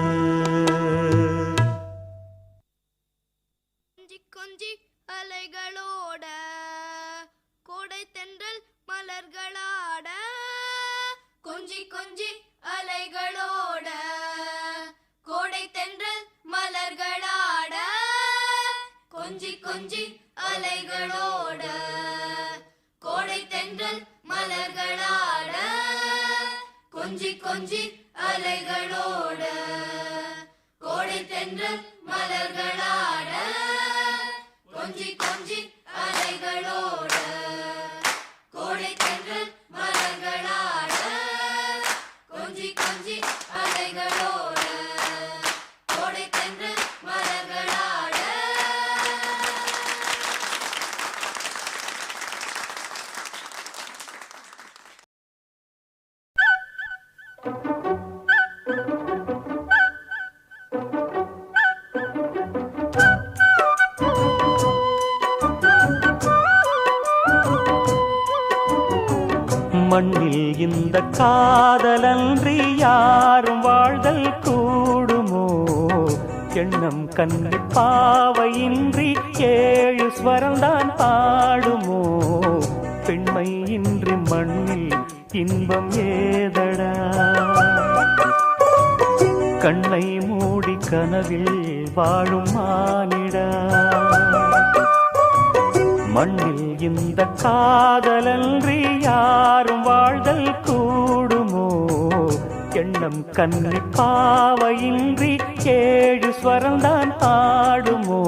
கொஞ்சி அலைகளோட கோடை தென்றல் மலர்களாட கொஞ்சி கொஞ்சி அலைகளோட கோடை தென்றல் மலர்களாட கொஞ்சி கொஞ்சி அலைகளோட கோடை தென்றல் மலர்களாட கொஞ்சி கொஞ்சி அலைகளோட கோடை தென்றல் மலர்களாட கொஞ்சி கொஞ்சி அலைகளோட கோடை தென்றல் மலர்களாட கொஞ்சி கொஞ்சி அலைகளோட கோடை தென்றல் மலர்களாட மண்ணில் இந்த காதலன்றி யாரும் வாழ்தல் கூடுமோ எண்ணம் கண்ணு பாவையின்றி ஏழு ஸ்வரம்தான் பாடுமோ பெண்மை இன்றி மண்ணில் இன்பம் ஏதடா கண்ணை மூடி கனவில் வாழும் மானிடா மண்ணில் இந்த காதலன்றி யாரும் வாழ்தல் கூடுமோ எண்ணம் கண்ணி பாவையின்றி ஏழு ஸ்வரம்தான் ஆடுமோ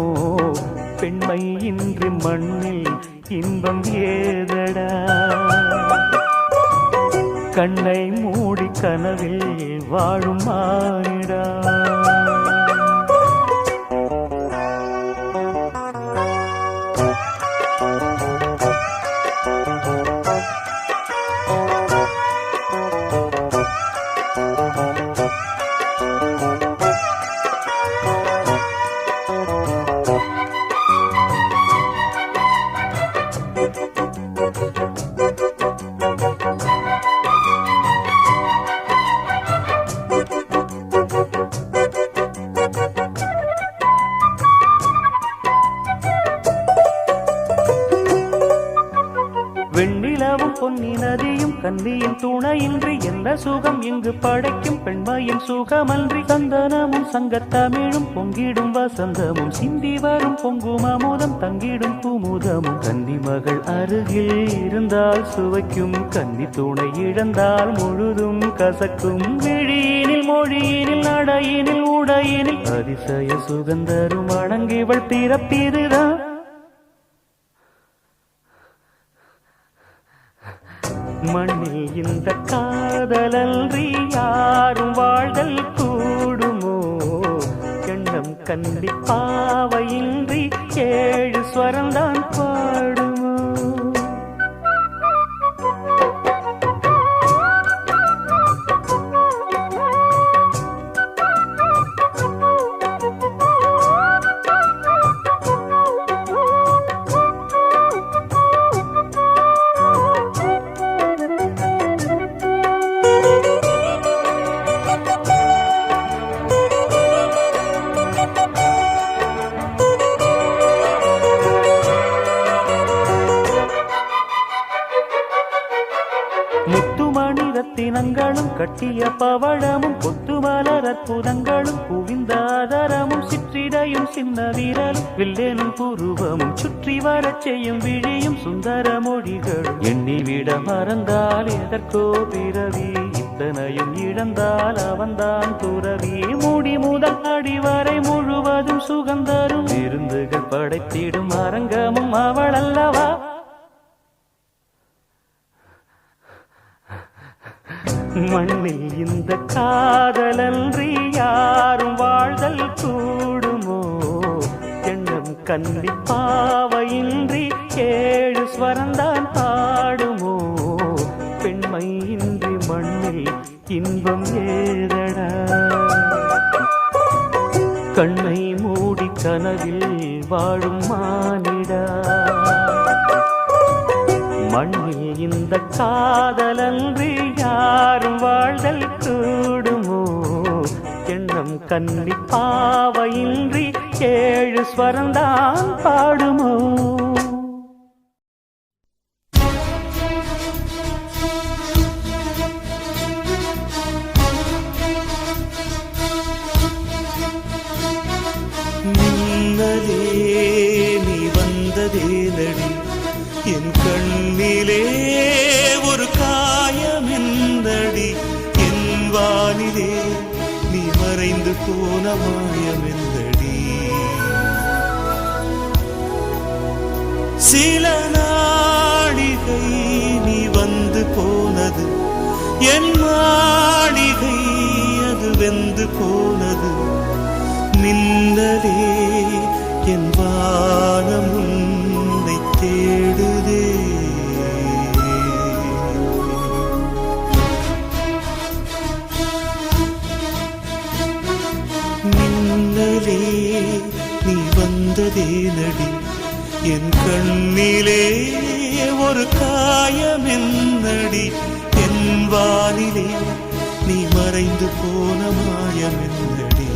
பெண்மை இன்றி மண்ணில் இன்பம் ஏதடா கண்ணை மூடி கனவில் வாழும் மானிடா வெண்ணிலவும் பொன்னி நதியும் கன்னியின் துணையின்றி என்ன சுகம் இங்கு படைக்கும் பெண்மையின் சுகமன்றி சந்தனமும் சங்கத்தமிழும் பொங்கிடும் வசந்தமும் சிந்தி வரும் பொங்கும் அமுதம் தங்கிடும் குமுதமும் கன்னி மகள் அருகில் இருந்தால் சுவைக்கும் கன்னி துணை இழந்தால் முழுதும் கசக்கும் விழியினில் மொழியினில் நடையினில் உடையினில் அதிசய சுகந்தரும் அணங்கிவள் பிறப்பிதுதான் மண்ணில் இந்த காதலன்றி யாரும் வாழ்தல் கூடுமோ எண்ணம் கண்டி பாவையின்றி ஏழு ஸ்வரம்தான் பாடுமோ ரத்தினங்களும் கட்டிய பவழமும் கொத்து மலர் அற்புதங்களும் குவிந்த ஆதரமும் சிற்றிடையும் சின்ன வீரலும் வில்லேனும் புருவமும் சுற்றி வரச் செய்யும் விழியும் சுந்தர மொழிகளும் எண்ணிவிட மறந்தால் எதற்கோ பிறவி இத்தனையும் இழந்தால் அவன்தான் துறவி மூடி முதல் அடி வரை முழுவதும் சுகந்தரும் விருந்துகள் படைத்திடும் அரங்கமும் அவள் அல்லவா மண்ணில் இந்த காதலன்றி யாரும் வாழ்தல் கூடுமோ எண்ணம் கன்னி பாவையின்றி 7 ஸ்வரந்தான் பாடுமோ பெண்மை இன்றி மண்ணில் இன்பம் ஏதடா கண்ணை மூடி கனவில் வாழும் மானிடா மண்ணில் இந்த காதலன்றி யாரும் வாழ்தல் கூடுமோ எண்ணம் கன்னி பாவையின்றி 7 ஸ்வரந்தான் பாடுமோ மின்னலே நீ வந்ததே நடி என் கண்ணிலே ஒரு காயம் என்னடி என் வானிலே நீ மறைந்து போன மாயம் என்னடி சில நாடிகை நீ வந்து போனது என் மாளிகை அது வெந்து போனது மின்னலே என் வானம் உன்னை தேடுதே மின்னலே நீ வந்ததே நடி என் கண்ணிலே ஒரு காயம் என்னடி என் வானிலே நீ மறைந்து போன மாயம் என்னடி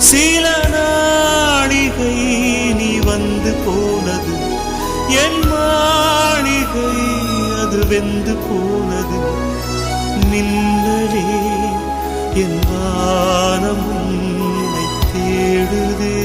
சில நாளிகை நீ வந்து போனது என் மாளிகை அது வெந்து போனது மின்னலே என் வானம் உன்னை தேடுதே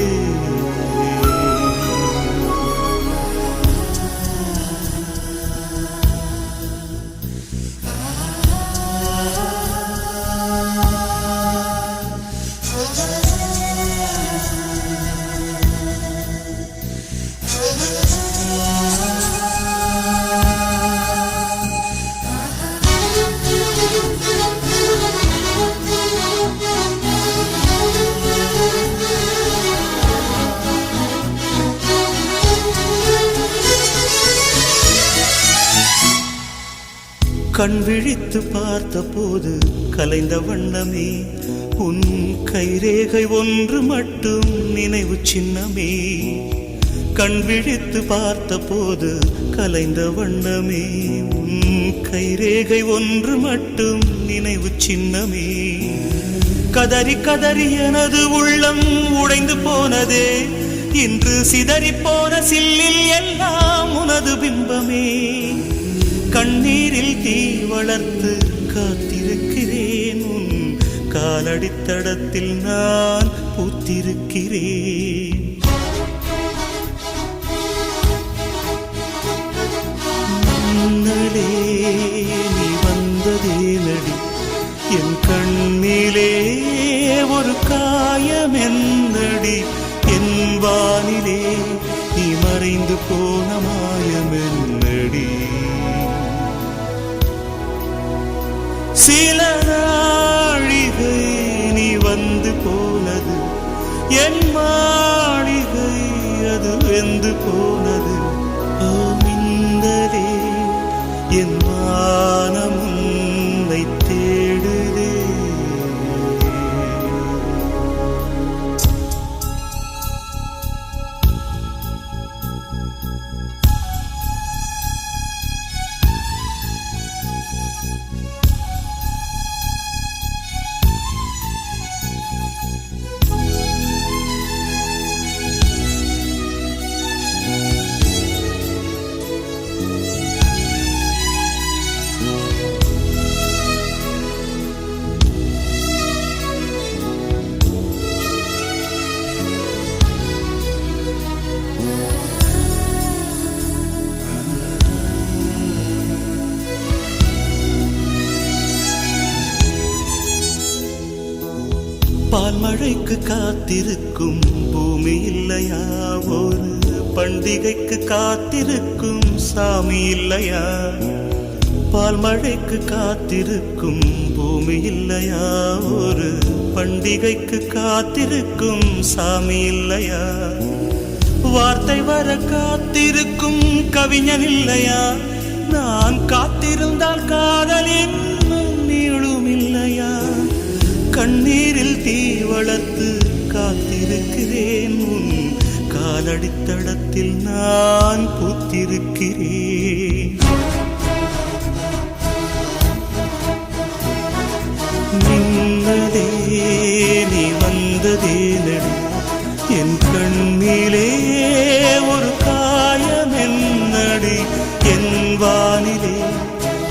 கண் விழித்து பார்த்த போது கலைந்த வண்ணமே உன் கைரேகை ஒன்று மட்டும் நினைவு சின்னமே கண் விழித்து பார்த்த போது கலைந்த வண்ணமே உன் கைரேகை ஒன்று மட்டும் நினைவு சின்னமே கதறி கதறி எனது உள்ளம் உடைந்து போனதே இன்று சிதறி போன சில்லில் எல்லாம் உனது பிம்பமே கண்ணீரில் தீ வளர்த்து காத்திருக்கிறேன் உன் காலடித்தடத்தில் நான் பூத்திருக்கிறேன் மின்னலே நீ வந்ததே நடி என் கண்ணிலே ஒரு காயம் என்னடி என் வானிலே நீ மறைந்து போன மாயம் என்னடி சில நாழிகை நீ வந்து போனது என் மாளிகை அது வெந்து போனது ஓ மின்னலே என் வானம் உன்னை தேடுதே மழைக்கு காத்திருக்கும் பூமி இல்லையா? ஒரு பண்டிகைக்கு காத்திருக்கும் சாமி இல்லையா? பால் மழைக்கு காத்திருக்கும் பூமி இல்லையா? ஒரு பண்டிகைக்கு காத்திருக்கும் சாமி இல்லையா? வார்த்தை வர காத்திருக்கும் கவிஞன் இல்லையா? நான் காத்திருந்தால் காதல் இன்னும் நீளும் இல்லையா? கண்ணீரில் தீ வளர்த்து காத்திருக்கிறேன், உன் காலடித்தடத்தில் நான் பூத்திருக்கிறேன். நின்னதே நீ வந்ததே நடி, என் கண்ணிலே ஒரு காயம் என்னடி? என் வானிலே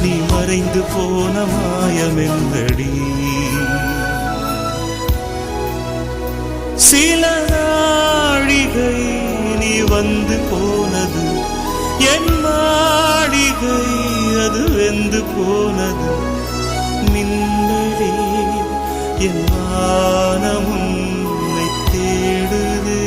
நீ மறைந்து போன மாயம் என்னடி? சில நாழிகை நீ வந்து போனது, என் மாளிகை அது வெந்து போனது. மின்னலே என் வானம் உன்னை தேடுதே.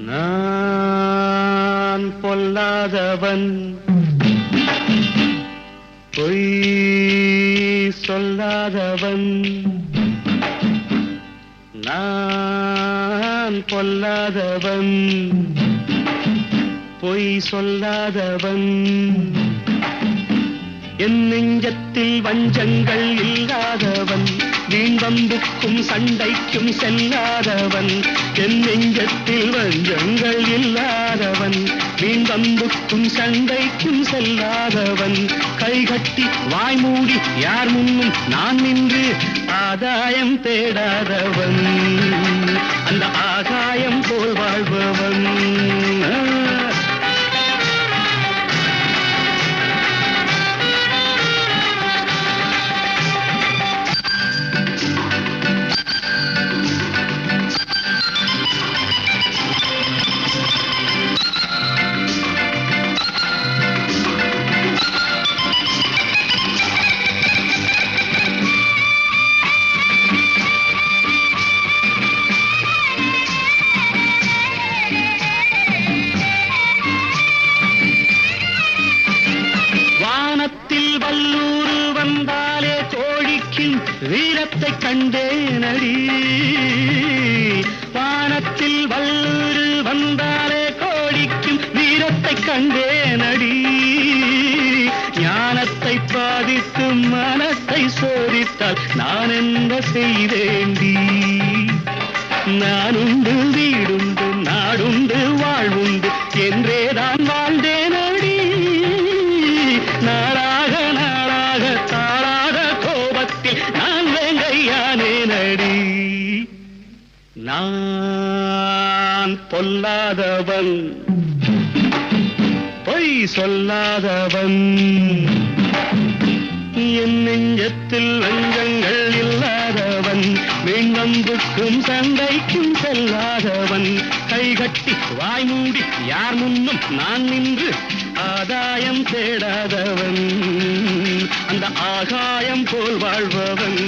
நான் பொல்லாதவன், பொய் சொல்லாதவன். நான் பொல்லாதவன், பொய் சொல்லாதவன். என் நெஞ்சத்தில் வஞ்சங்கள் இல்லாதவன், வீண்வம்புக்கும் சண்டைக்கும் செல்லாதவன். என் நெஞ்சத்தில் வஞ்சங்கள் இல்லாதவன், வீண்வம்புக்கும் சண்டைக்கும் செல்லாதவன். கைகட்டி வாய்மூடி யார் முன்னும் நான் நின்று ஆதாயம் தேடாதவன், அந்த ஆகாயம் போல் வாழ்பவன். வீரத்தை கண்டேனடி, வானத்தில் வல்லூர் வந்தாலே கோடிக்கும் வீரத்தை கண்டேனடி. ஞானத்தை பாதித்து மனத்தை சோதித்தால் நான் என்ன செய்தேண்டி? நானுண்டு வீடுண்டு நாடுண்டு வாழ்வுண்டு என்றேதான் வாழ்ந்தேனடி. நாளாக நாளாக தாளாத கோபத்தில் நான் வேங்கையானேனடி. நான் பொல்லாதவன், பொய் சொல்லாதவன். என் நெஞ்சத்தில் வஞ்சங்கள் இல்லாதவன், வீண்வம்புக்கும் சண்டைக்கும் செல்லாதவன். கைகட்டி வாய்மூடி யார் முன்னும் நான் நின்று ஆதாயம் தேடாதவன், அந்த ஆகாயம் போல் வாழ்பவன்.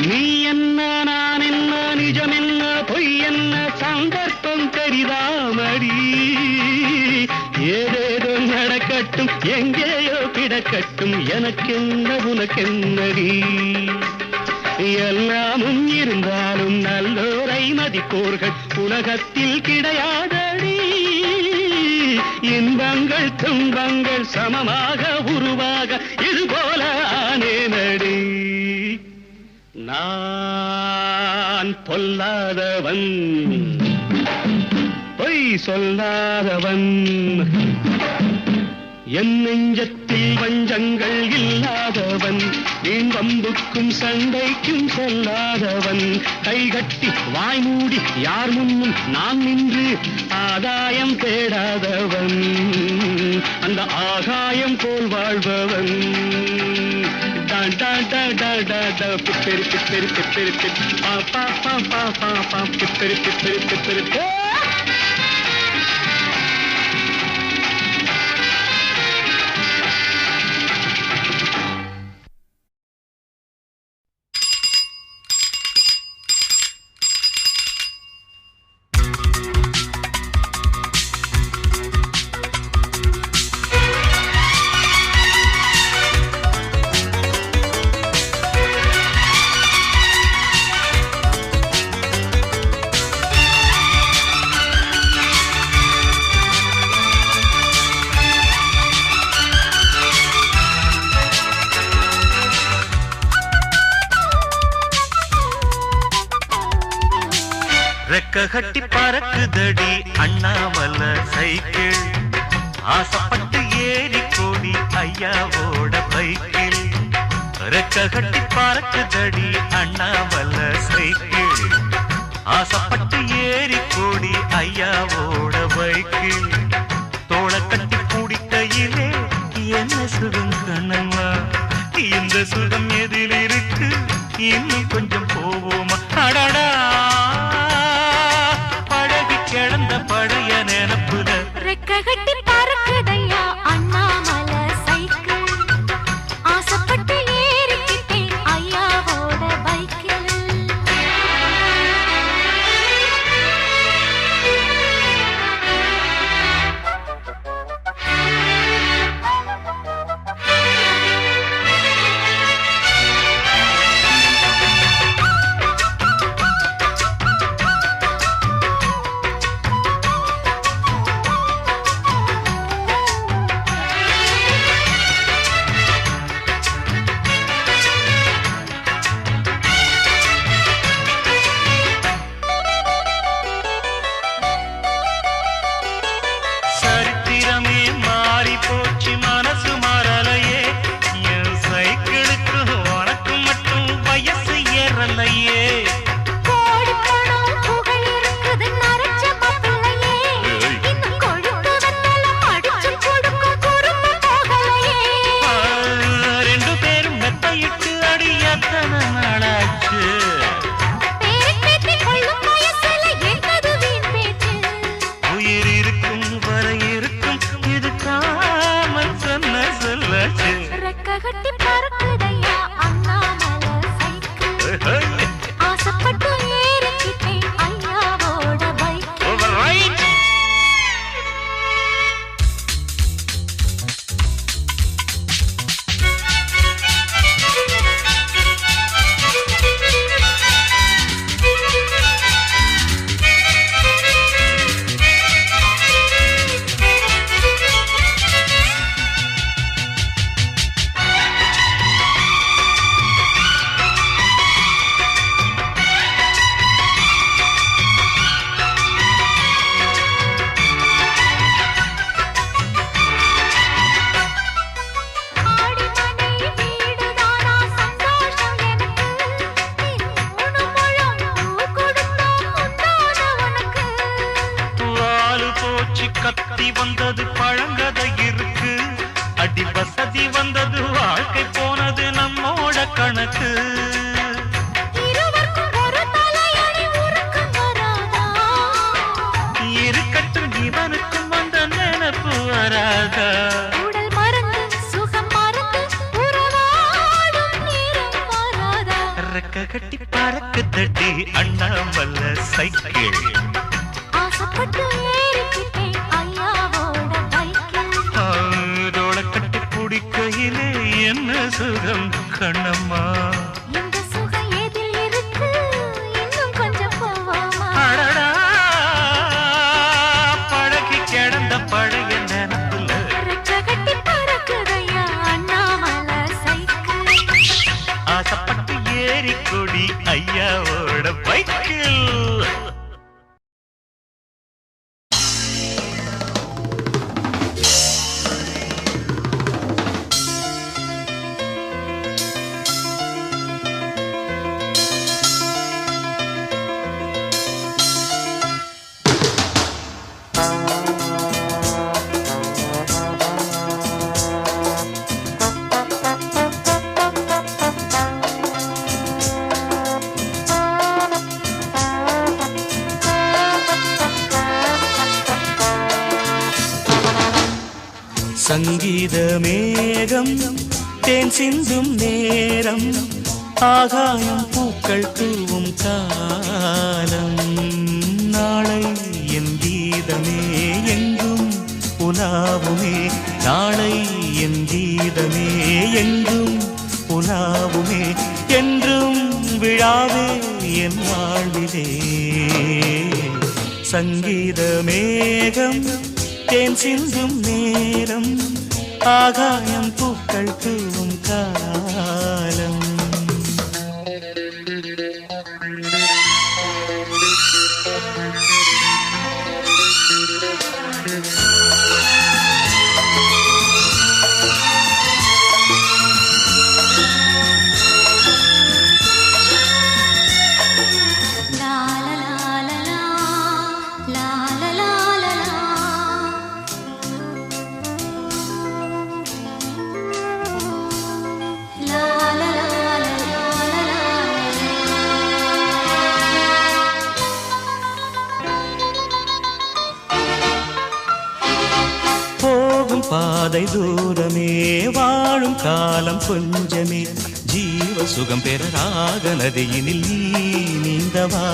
நீ என்ன நான் என்ன நிஜம் என்ன பொய் என்ன சந்தர்ப்பம் தெரிதாமடி. ஏதேதோ நடக்கட்டும் எங்கேயோ கிடக்கட்டும் எனக்கென்ன உனக்கென்னடி. எல்லாமும் இருந்தாலும் நல்லோரை மதிப்போர்கள் உலகத்தில் கிடையாதடி. இன்பங்கள் துன்பங்கள் சமமாக உருவாக இது போல ஆனேனடி நான் பொல்லாதவன் பொய் சொல்லாதவன் என் நெஞ்சத்தில் வஞ்சங்கள் இல்லாதவன் என் வம்புக்கும் சண்டைக்கும் செல்லாதவன் கைகட்டி வாய் மூடி யார் முன்னும் நான் நின்று ஆதாயம் தேடாதவன் அந்த ஆகாயம் போல் வாழ்பவன் Don Don Don Don Don Don பிப்பெரி பிப்பெரி பிப்பெரி பிப் பா பா பா பா பா பா பிப்பெரி பிப்பெரி பிப்பெரி போ ரெக்க கட்டி பறக்குதடி அண்ணாமல சைக்கிள் ஆசைப்பட்டு ஏறி கோடி ஐயாவோட பைக்கில் ரெக்க கட்டி பறக்குதடி அண்ணாமல சைக்கிள் ஆசைப்பட்டு ஏறி கோடி ஐயாவோட பைக்கில் தோளை கட்டி பிடிக்கையிலே என்ன சுகம் கண்ணம்மா இந்த சுகம் எதில் இருக்கு இன்னும் கொஞ்சம் போவோமா அடடா கிடந்த பழைய நினப்புல ரெக்க கட்டி பறக்குதையா அண்ணாமல சைக்கிள் ஆசைப்பட்டு ஏறிக்கிட்டேன் ஐயாவோட பைக்கில் கத்தி வந்தது பழங்கதை இருக்கு அடி வசதி வந்தது வாழ்க்கை போனது நம்மோட கணக்கு இருக்கட்டும் இவனுக்கும் வந்த நினைப்பு வராதா உடல் மறந்து சுகம் மறந்து உறவாடும் நேரம் வராதா ரெக்க கட்டி பறக்கு தட்டி அண்ணாமல சைக்கிள் ஆசைப்பட்டு ஏறிக்கிட்டேன் ஐயாவோட பைக்கில் தோள கட்டி பிடிக்கையிலே என்ன சுகம் கண்ணம்மா இந்த சுகம் எதில் இருக்கு இன்னும் கொஞ்சம் போவோமா அடடா பழகி கிடந்த பழைய ராஜாவோட பைக்கில். சங்கீத மேகம் தேன் சிந்தும் நேரம் ஆகாயம் பூக்கள் தூவும் காலம் நாளை என் கீதமே எங்கும் உலாவுமே நாளை என் கீதமே எங்கும் உலாவுமே என்றும் விழாவே என் வாழ்விலே சங்கீத மேகம் தேன் சிந்தும் நேரம் ஆகாயம் பூக்கள் தூவும் காலம். பாதை தூரமே வாழும் காலம் கொஞ்சமே ஜீவ சுகம் பெற ராக நதியினில் நீ நீந்தவா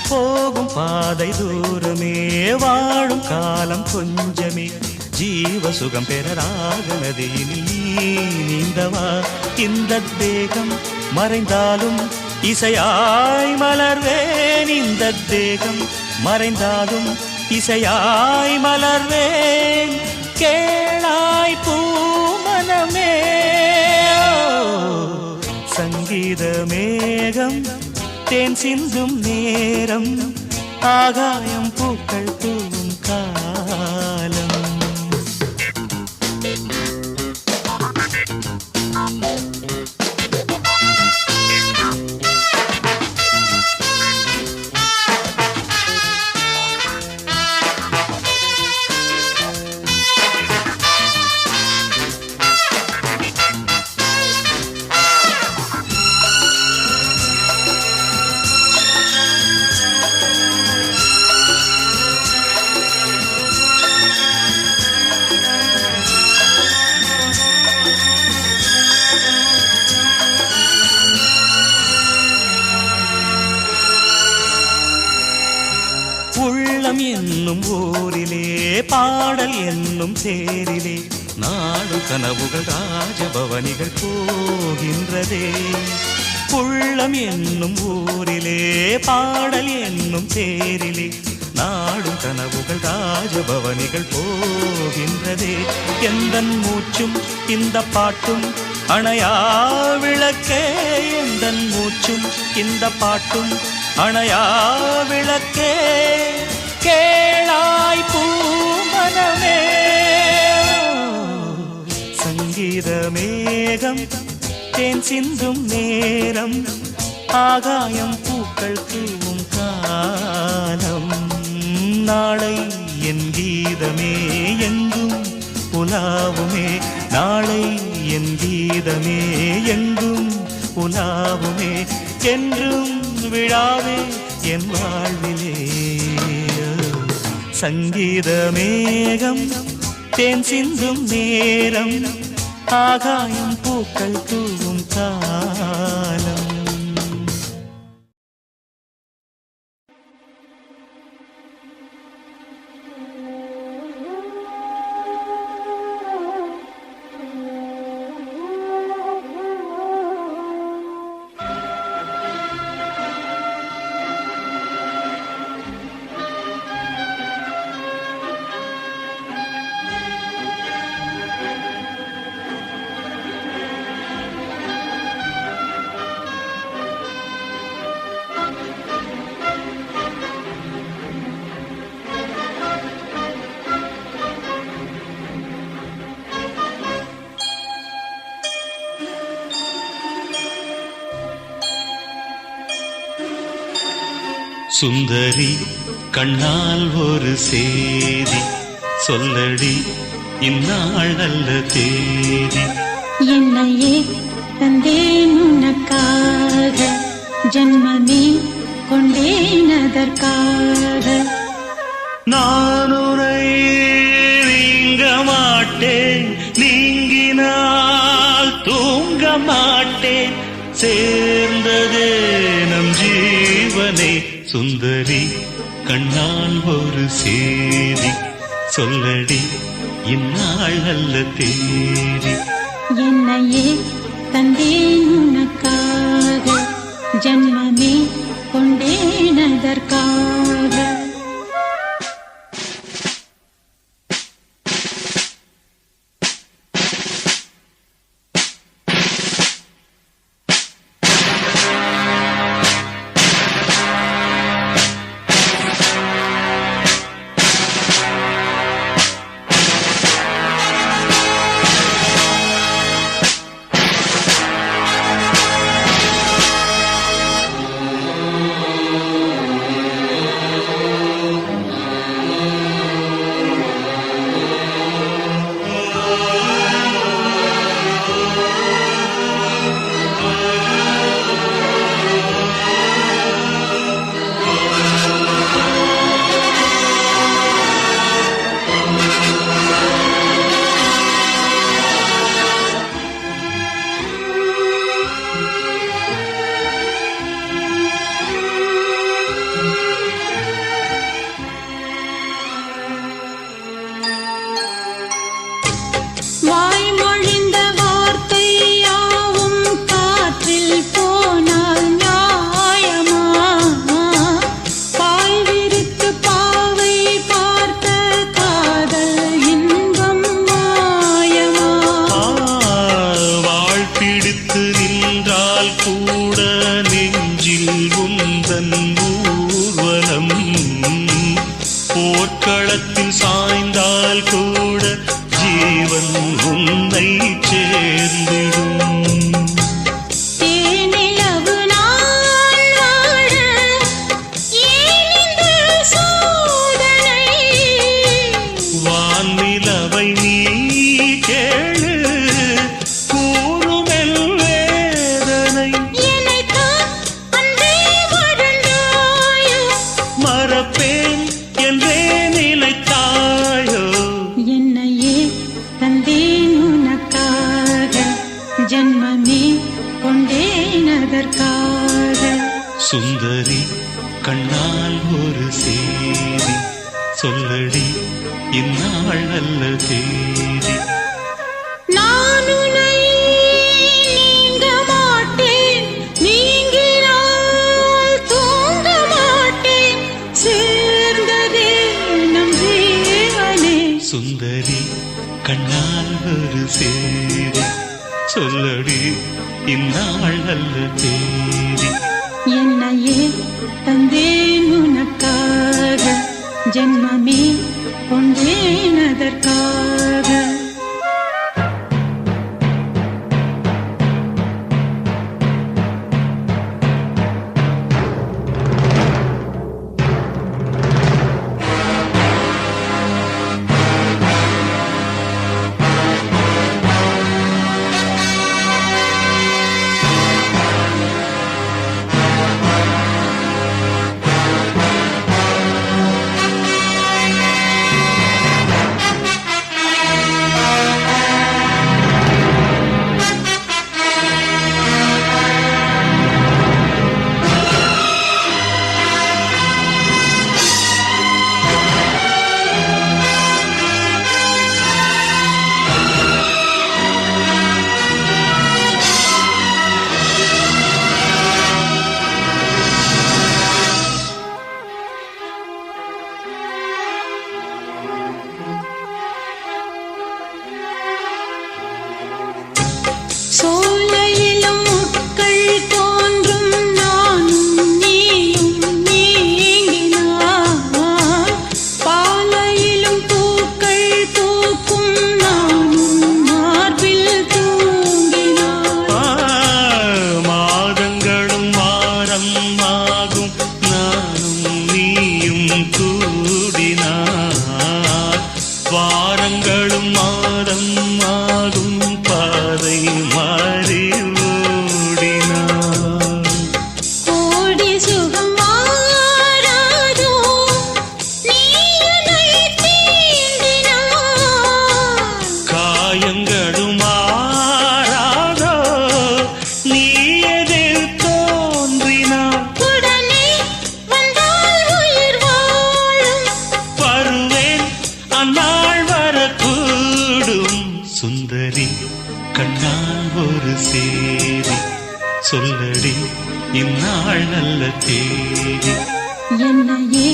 போகும் பாதை தூரமே வாழும் காலம் கொஞ்சமே ஜீவ சுகம் பெற ராக நதியினில் நீ நீந்தவா இந்த தேகம் மறைந்தாலும் இசையாய் மலர்வேன் இந்த தேகம் மறைந்தாலும் இசையாய் மலர்வேன் கேளாய் பூமனமே சங்கீத மேகம் தேன் சிந்தும் நேரம் ஆகாயம் பூக்கள் தூவும் காலம். உள்ளம் என்னும் ஊரிலே பாடல் என்னும் தேரிலே நாடு கனவுகள் ராஜபவனிகள் போகின்றதே உள்ளம் என்னும் ஊரிலே பாடல் என்னும் தேரிலே நாடு கனவுகள் ராஜபவனிகள் போகின்றதே எந்தன் மூச்சும் இந்த பாட்டும் அணையா விளக்கே எந்தன் மூச்சும் இந்த பாட்டும் அணையா விளக்கே கேளாய் பூமனமே சங்கீத மேகம் தேன் சிந்தும் நேரம் ஆகாயம் பூக்கள் தூவும் காலம் நாளை என் கீதமே எங்கும் உலாவுமே நாளை என் கீதமே எங்கும் உலாவுமே என்றும் விழாவே என் வாழ்விலே சங்கீத மேகம் தேன் சிந்தும் நேரம் ஆகாயம் பூக்கள் தூவும் காலம். சுந்தரி கண்ணால் ஒரு சேதி சொல்லடி இந்நாள் நல்ல தேதி. என்னையே தந்தேன் உனக்காக ஜன்மமே கொண்டேன் அதற்காக. நான் உரை நீங்க மாட்டேன் நீங்கினால் தூங்க மாட்டேன் சேர்ந்ததே நம் ஜீவனே. சுந்தரி கண்ணால் ஒரு சேதி சொல்லடி இந்நாள் நல்ல தேதி. என்னையே தந்தேன் உனக்காக ஜன்மமே கொண்டேன் அதற்காக. வாய்மொழிந்த வார்த்தை யாவும் காற்றில் போனால் நியாயமா? பாய் விரித்து பாவை பார்த்த காதல் இன்பம் மாயமா? வாழ் பிடித்து நின்றால் கூட நெஞ்சில் உந்தன் ஊர்வலம் போர்க்களத்தில் சாய்ந்தால் கூட ஜீவன் உன்னை சேர்ந்திடும். தேனிலவு நாள் வாழ ஏன் இந்த சோதனை? வான்நிலவை நீ கேளு கூறுமெல் வேதனை. என்னைத்தான் அன்பே வளர்ந்தாயோ? மறப்பேன் என்றே நினைத்தாயோ? என்னையே தந்தேன் உனக்காக ஜன்மமே கொண்டேன் அதற்காக. சுந்தரி கண்ணால் ஒரு சேதி சொல்லடி இந்நாள் நல்ல தேதி. நான் உன்னை நீங்க மாட்டேன் நீங்கினால் தூங்க மாட்டேன் சேர்ந்ததே நம் ஜீவனே. சுந்தரி கண்ணால் ஒரு சேதி சொல்லடி இந்நாள் நல்ல தேதி. என்னையே தந்தேன் உனக்காக ஜன்மமே கொண்டேன் அதற்காக. சோலையிலும் முட்கள் தோன்றும் நானும் நீயும் நீங்கினான். பாலையிலும் பூக்கள் பூக்கும் நானும் மார்பில் தூங்கினான். மாதங்களும் வாரம் ஆகும் நானும் நீயும் கூடினார் வாரங்களும் மாதம் ஆகும் பாதை மாறி ஓடினார். கோடி சுகம் மாறாதோ நீ என்னை தீண்டினாய். காயங்களும் மாறாதோ நீ எதில் தோன்றினார். உடனே வந்தால் உயிர் வாழும். வருவேன் அந்நாள் வரக்கூடும். சுந்தரி கண்ணால் ஒரு சேரி சொல்லடி இந்நாள் நல்ல தேதி. என்னையே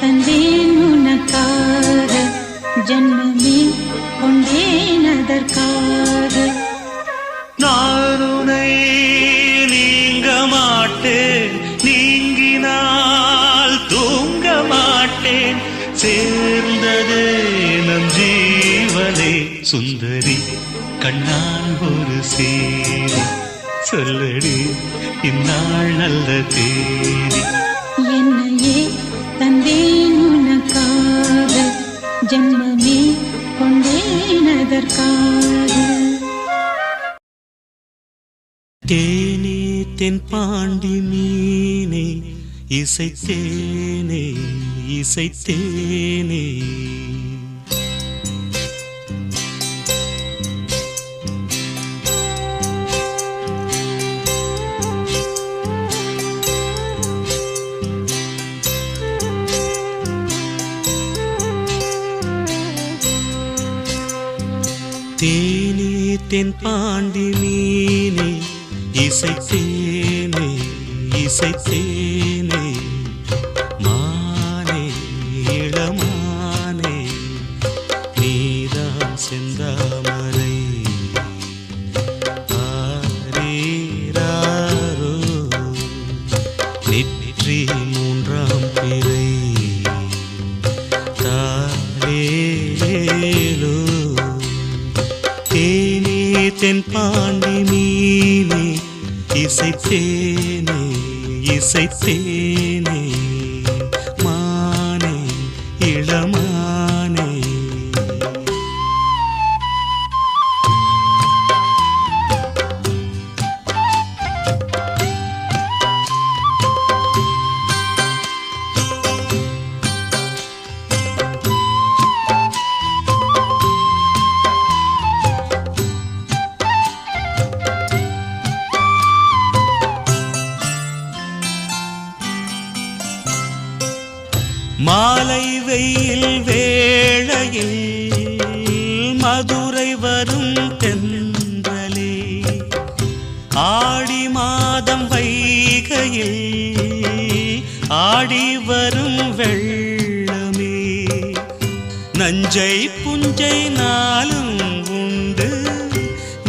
தந்தேன் உனக்காக ஜன்மமே கொண்டேன் அதற்காக. நான் உன்னை நீங்க மாட்டேன் நீங்கினால் தூங்க மாட்டேன். சேர்ந்ததே நம் ஜீவனே சுந்தரி கண்ணால் ஒரு சேரி சொல்லடி இந்நாள் நல்ல தேதி. என்னையே தந்தேன் உனக்காக ஜன்மமே கொண்டேன் அதற்காக. தேனே தென் பாண்டி மீனே இசைத்தேனே இசைத்தேனே. தேனே தென் பாண்டி மீனே இசைத்தேனே இசைத்தேனே. மானே இளமானே நீதான் செந்தாமரை. ஆரீராரோ நெற்றி மூன்றாம் பிறை. தாலேலோ தேனே தென் பாண்டி மீனே இசைத்தேனே இசைத்தேனே. மானே இளமானே. மாலை வெயில் வேளையில் மதுரை வரும் தென்றலே. ஆடி மாதம் வைகையில் ஆடி வரும் வெள்ளமே. நஞ்சை புஞ்சை நாளும் உண்டு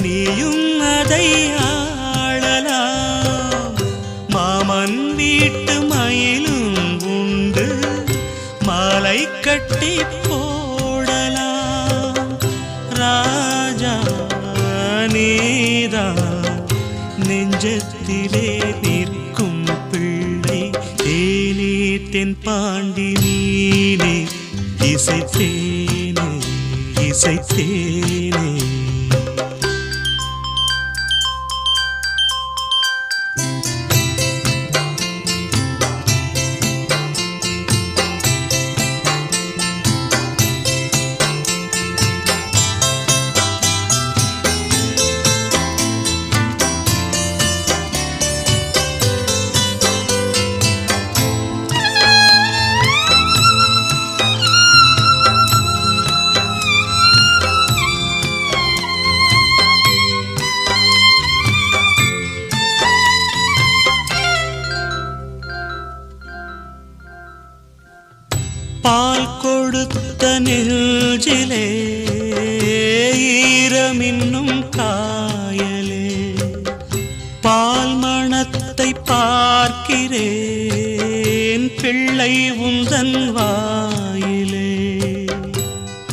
நீயும் அதை ஆளலாம். மாமன் வீட்டு மயிலும் உண்டு மாலை கட்டி போடலாம். ராஜா நீதான் நெஞ்சத்திலே நிற்கும் பிள்ளை. தேனே தென் பாண்டி மீனே இசைத்தேனே இசைத்தேனே. பால் கொடுத்த நெஞ்சிலே ஈரமின்னும் காயலே. பால் மணத்தை பார்க்கிறேன் பிள்ளை உந்தன் வாயிலே.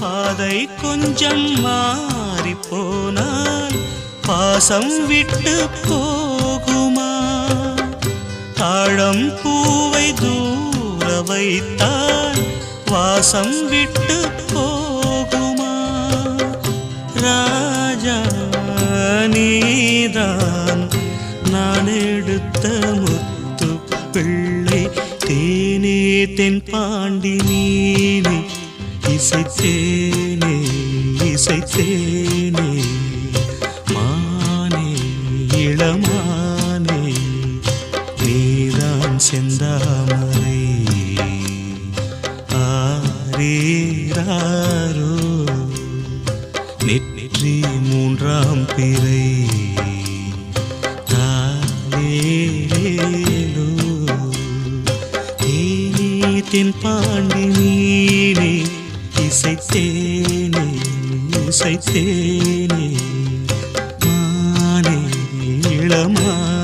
பாதை கொஞ்சம் மாறி போனால் பாசம் விட்டு போகுமா? தாழம் பூவை தூர வைத்தால் வாசம் விட்டு போகுமா ராஜா நீதான் நான் எடுத்த முத்து பிள்ளை தேனே தென் பாண்டி நீனே இசைத்தேனே இசைத்தேனே மானே இளமானே நீதான் செந்தாமரை ஆரீராரோ நெற்றி மூன்றாம் பிறை தாலேலோ தேனே தென் பாண்டி நீனே இசைத்தேனே இசைத்தேனே மானே இளமானே